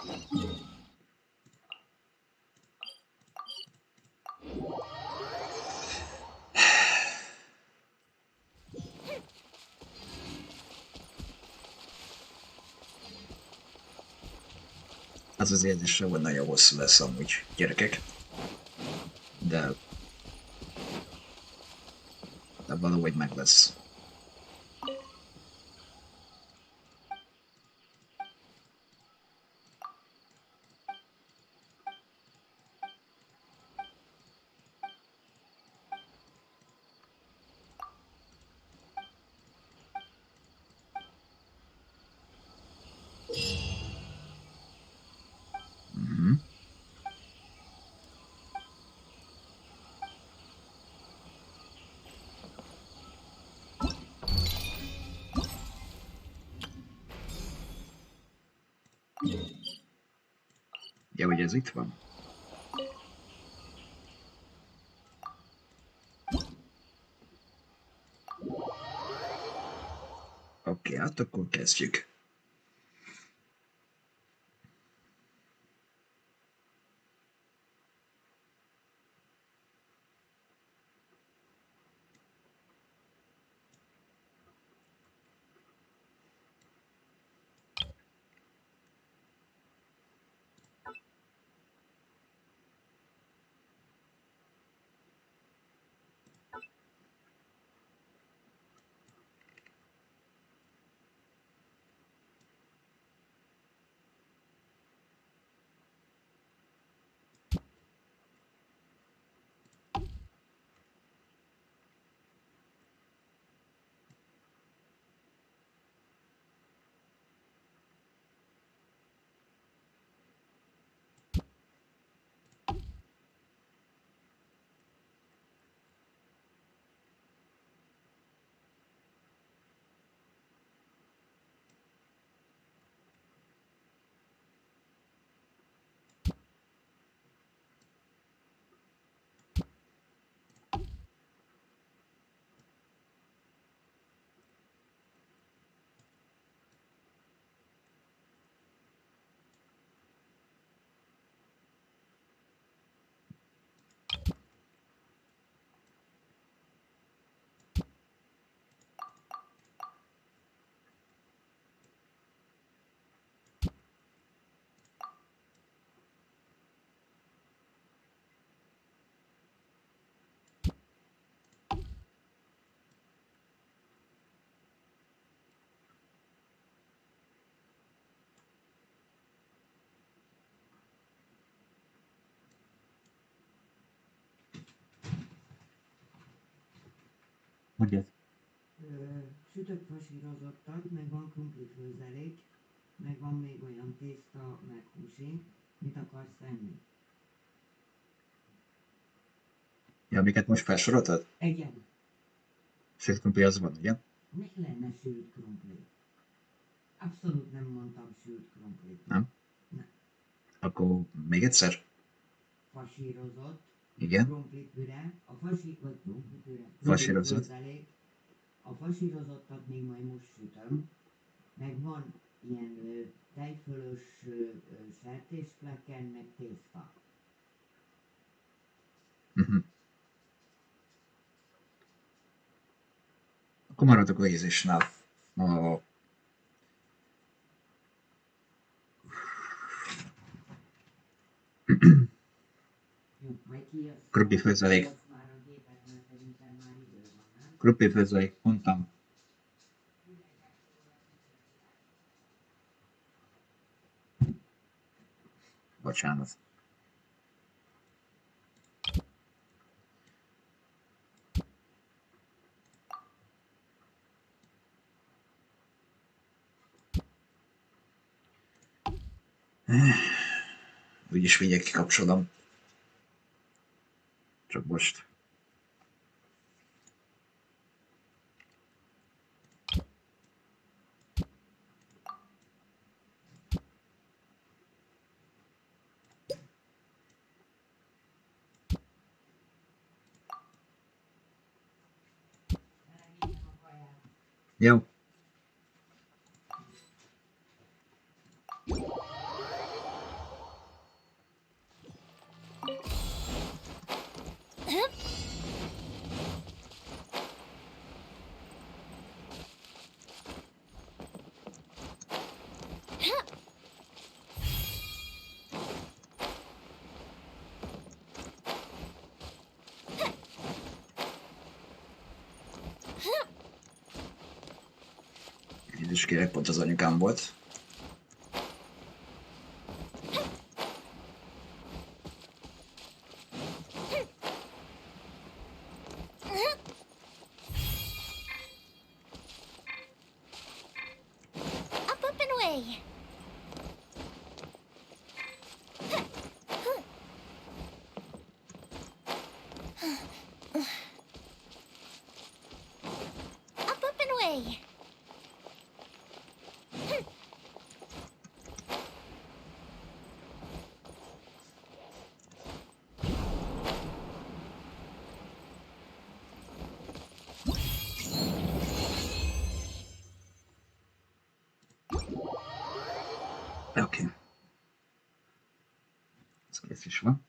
Az az érzésem, hogy nagyon hosszú lesz amúgy, gyerekek. De valahogy meg lesz. Ja, hogy ez itt van? Oké, hát akkor kezdjük. Mondjad. Sütött fasírozottan, meg van krumpli főzelék, meg van még olyan tészta, meg húsi. Mit akarsz enni? Ja, amiket most felsoroltad? Igen. Sült krumpli az van, ugye? Mi lenne sült krumpli? Abszolút nem mondtam sült krumplit. Nem? Nem. Akkor még egyszer? Fasírozott Igen. krumplipüre, a krumplipüre. Fasírozott. Főzelék. A fasírozottat még majd most sütöm. Meg van ilyen tejfölös sertésflekken, meg tészta. Akkor maradok a ízésnál. A krumpli főzelék. Krumpli főzelék, mondtam. Bocsánat. Úgyis mindjárt kikapcsolom. Csak most. Jó. Én is kérek, pont az anyukám volt. Up, up and away. Up, up and away. Oké. Ez kész is van.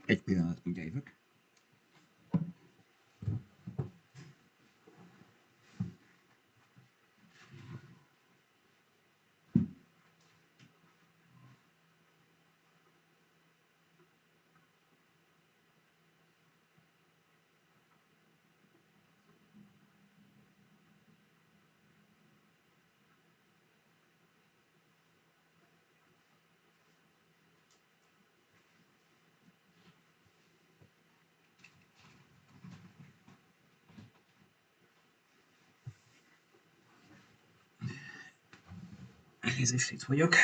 Egy pillanat, ugye jövök. Elnézést, itt vagyok.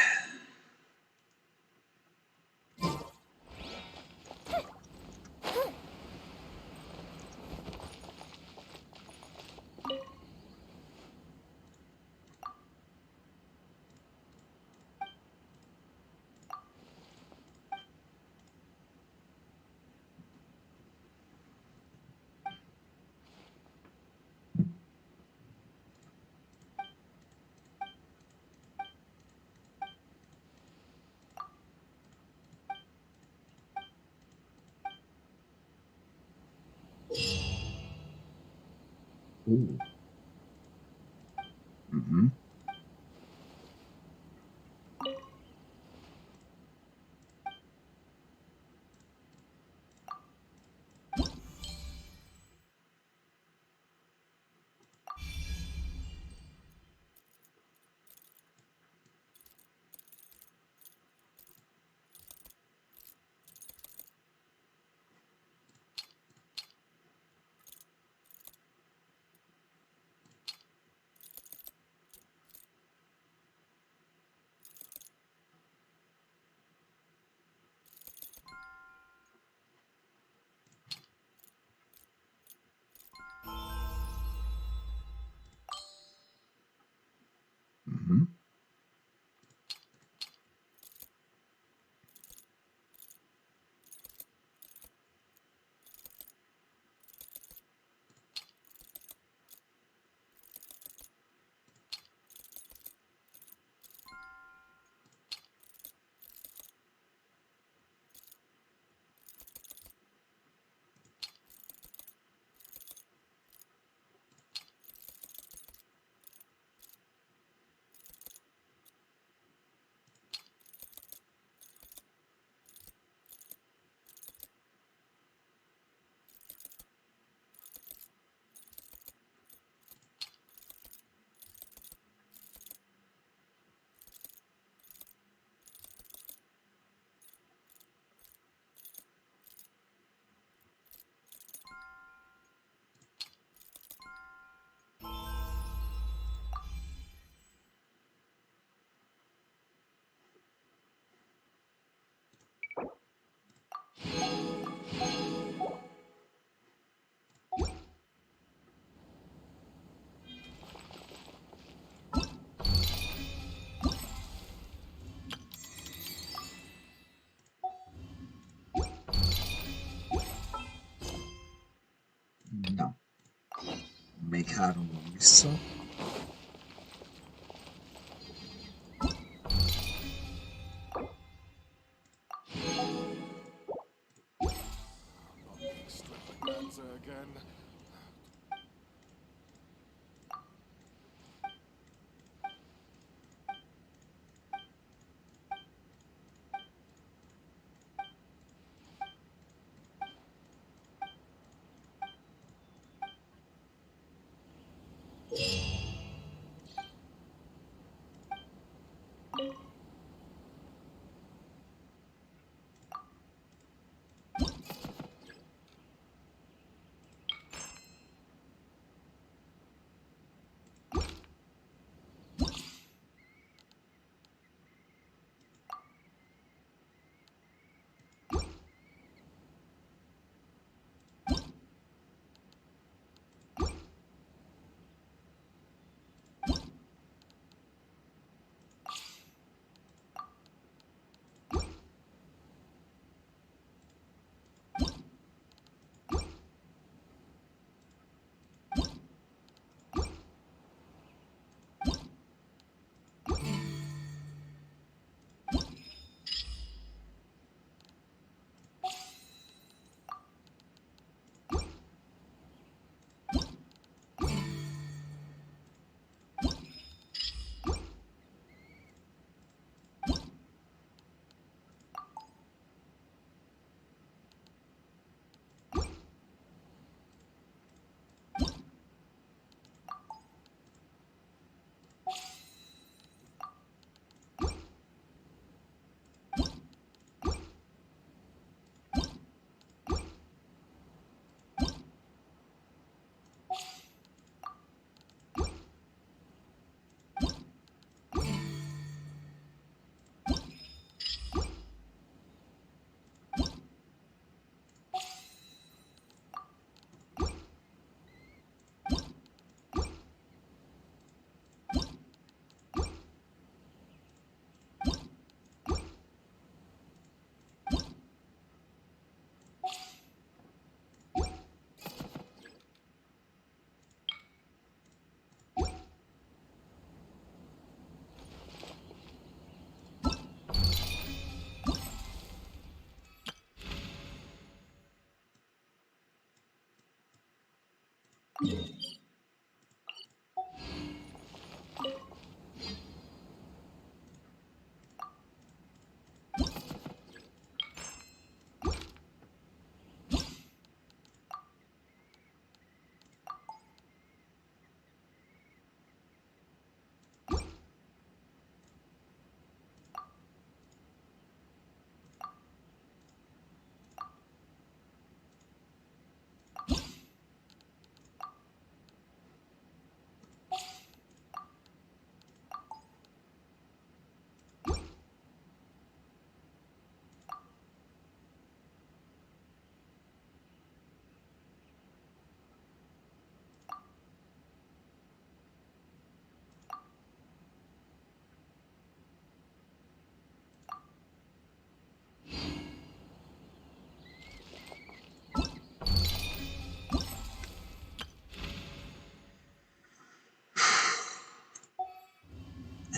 Még 3 van vissza.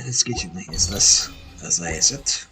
Ez kicsit nehéz lesz, ez a helyzet.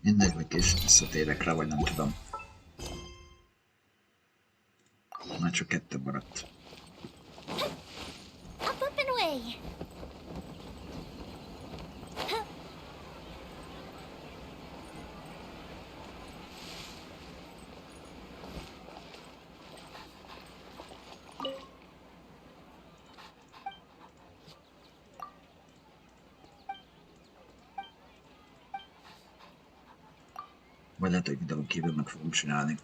Mindegy is visszatérek rá, vagy nem tudom. Már csak 2 maradt. Up, up and away. Vagy lehet, hogy videón kívül meg fogom csinálni.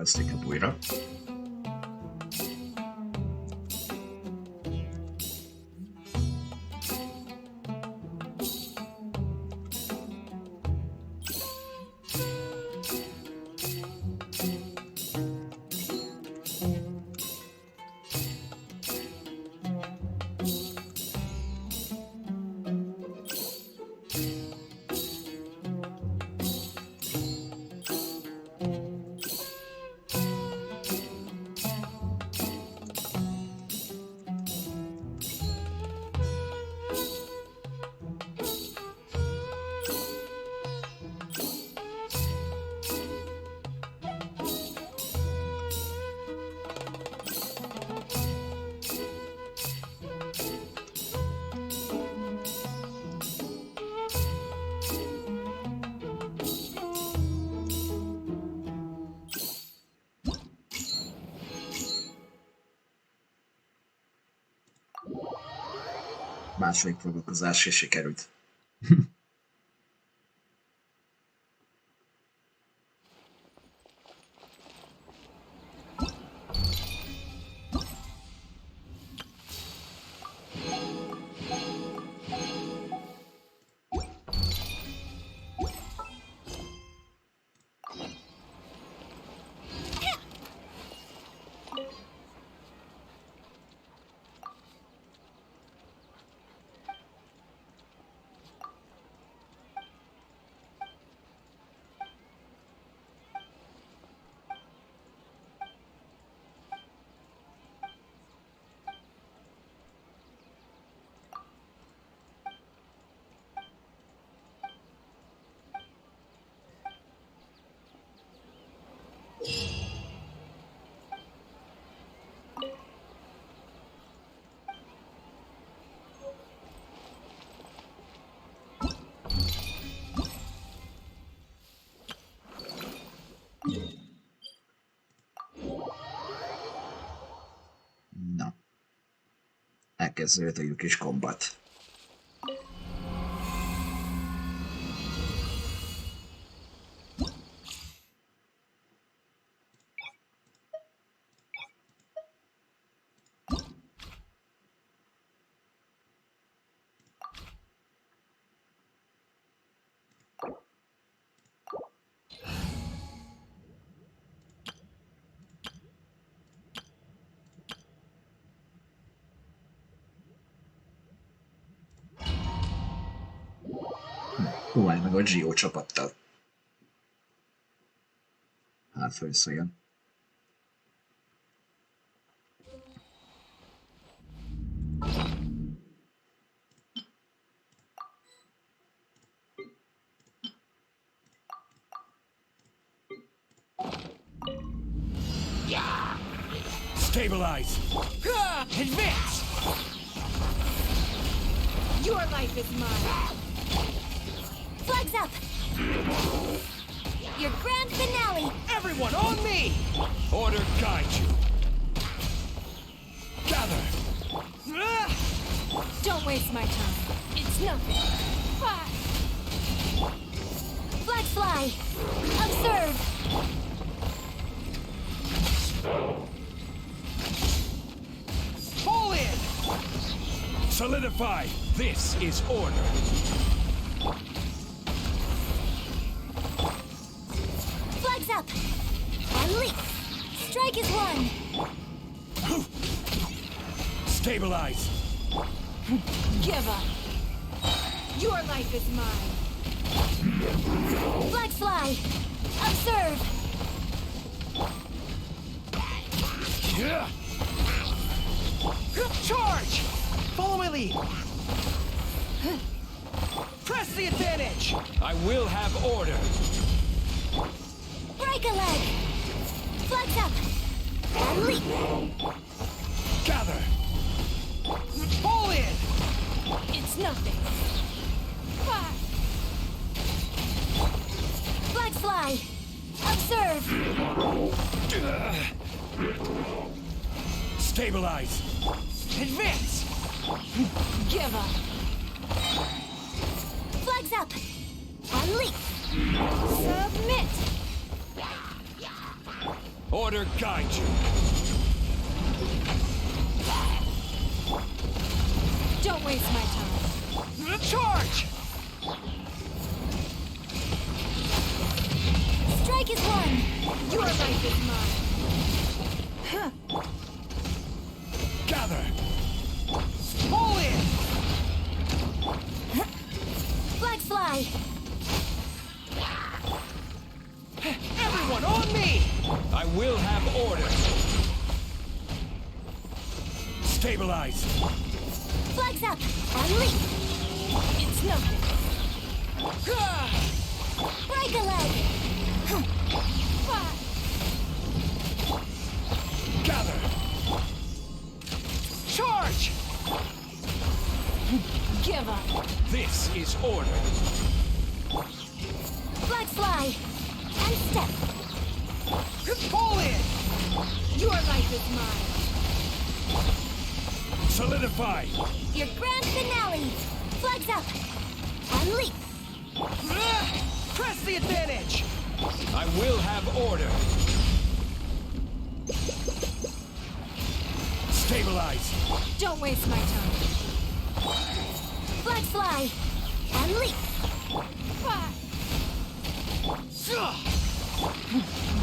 Ezt inkább újra. Második próbálkozás is sikerült. Na. Elkezdődött a kis kombat. Próbálj meg a Gio csapattal. Hát fölszöljön. Stabilize! Advance! Your life is mine. Flags up! Your grand finale! Everyone on me! Order guide you. Gather! Don't waste my time. It's nothing. Flags fly! Observe! Pull in! Solidify! This is order. Flags up! Unleash! Strike is one! Stabilize! Give up. Your life is mine. Flags fly! Observe! Yeah. Charge! Follow my lead. Press the advantage! I will have order. Break a leg! Flags up! Unleash! Gather! Pull in! It's nothing. Flags fly! Observe! Stabilize! Advance! Give up. Flags up! Unleash! Submit. Order guide you. Don't waste my time. Charge! Strike is one! Your life is mine. Gather! Pull in! Flags fly! Everyone on me! I will have order. Stabilize! Flags up! Unleash! It's nothing. Break a leg! Gather! Charge! Give up. This is order. Flags fly! And step! Pull in! Your life is mine. Solidify! Your grand finale! Flags up! Unleash! Press the advantage! I will have order. Stabilize! Don't waste my time. Flags fly! Unleash!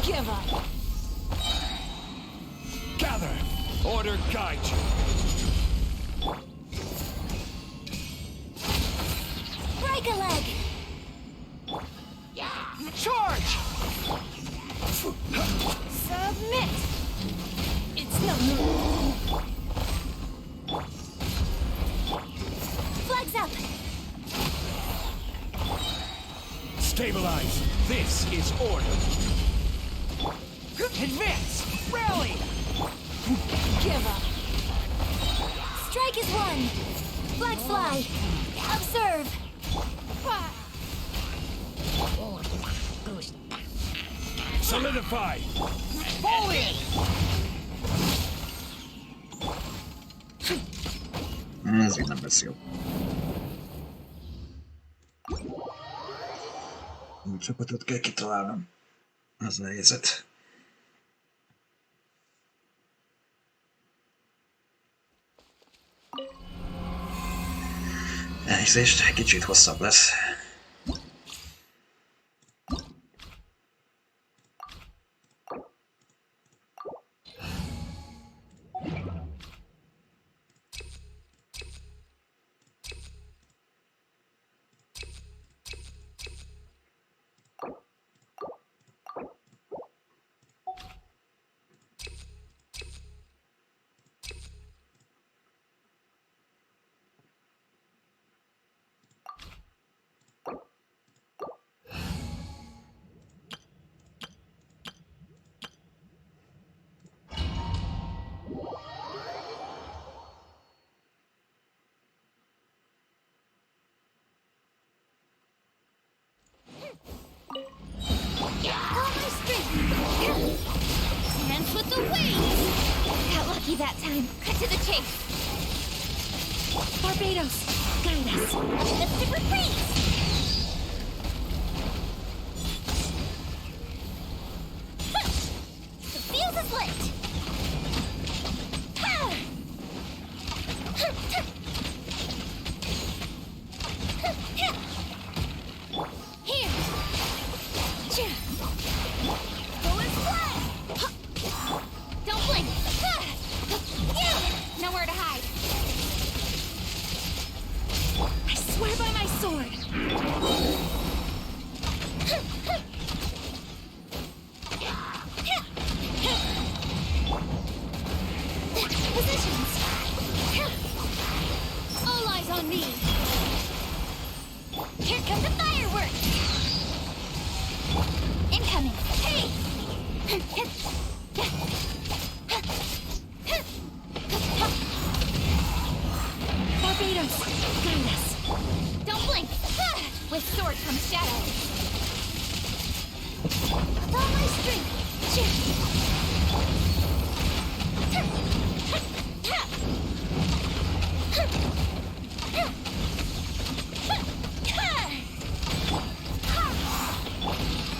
Give up. Gather! Order guide you. Break a leg! Charge! Submit. It's nothing. Flags up! Stabilize! This is order. Advance! Rally! Give up. Strike is one! Flags fly! Observe! Solidify! Pull in! Ez így nem lesz jó. Új csapatot kell kitalálnom. Az a helyzet. Elnézést, kicsit hosszabb lesz. All my strength. Dance with the waves. Got lucky that time. Cut to the chase. Barbados, guide us. Let's freeze. The fuse is lit. Here. Go and fly. Don't blink. Nowhere to hide. I swear by my sword. Positions. All eyes on me. Here come the fireworks. Incoming. Hey. Barbados, guide us. Don't blink. With sword comes shadow. With all my strength.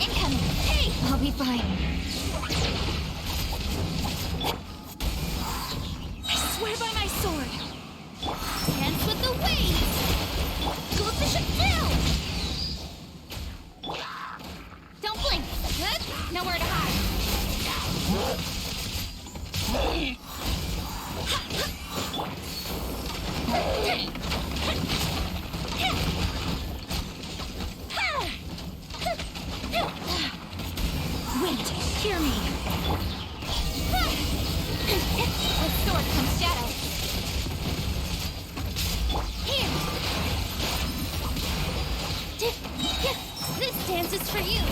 Incoming. Hey, I'll be fine. I swear by my sword. Dance with the waves! Go with the ship down! Don't blink! Good? Nowhere to hide. Wind, hear me! With sword comes shadow. Here! This dance is for you!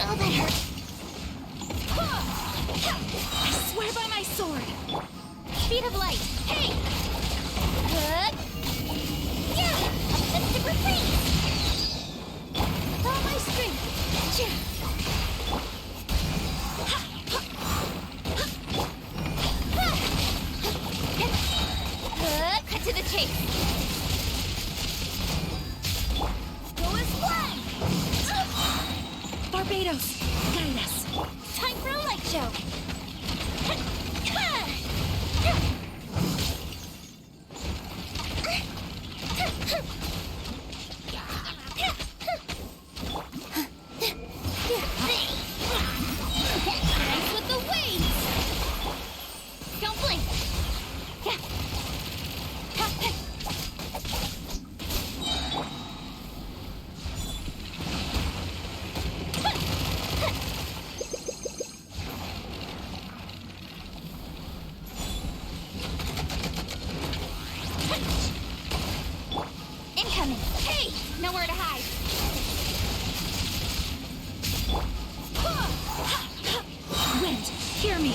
Oh, that hurt! I swear by my sword! Speed of light! Hey! Good! Yeah! Let's super freeze! With all my strength! Cut to the chase. Go as flag. Barbados, guide us. Time for a light show. Dance with the waves. Don't blink. Incoming. Hey, nowhere to hide. Wind, hear me.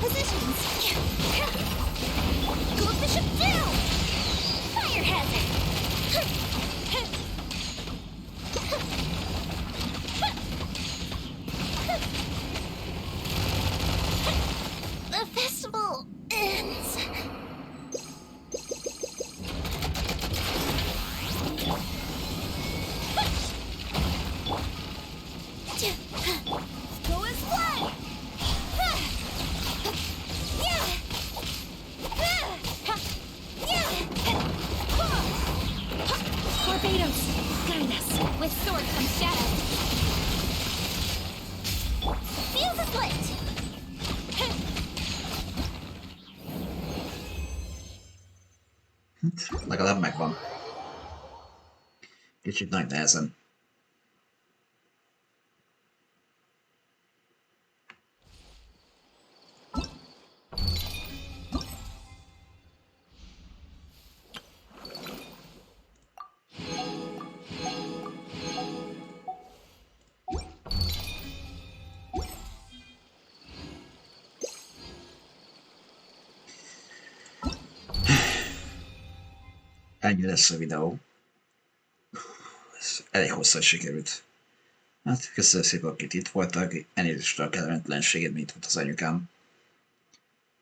Positions. Go with the ship down. Fire hazard. The festival ends. Go as flag. Barbados, guide us. With sword comes shadow. Fuse is lit. Legalább megvan. Kicsit nagy nehezen. ennyi lesz a videó. Ez elég hosszan sikerült. Hát köszönöm szépen, akik itt voltak. Elnézést a kellemetlenséged, mint volt az anyukám.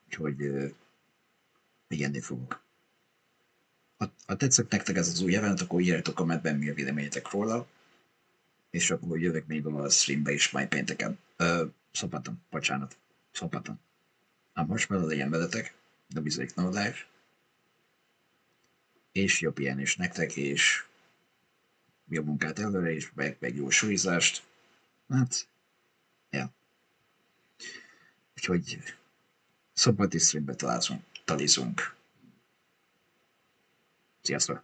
Úgyhogy igenni fogok. Ha tetszett nektek ez az új event, akkor írjátok kommentben, mi a véleményetek róla. És akkor jövök még a streambe is majd pénteken. Szombaton, bocsánat. Szombaton. Most már legyen veletek. The Music No Life. És jobb pihenés nektek, és jobb munkát előre, és meg jó sulizást. Hát, ja. Úgyhogy szombati streambe találkozunk. Sziasztok!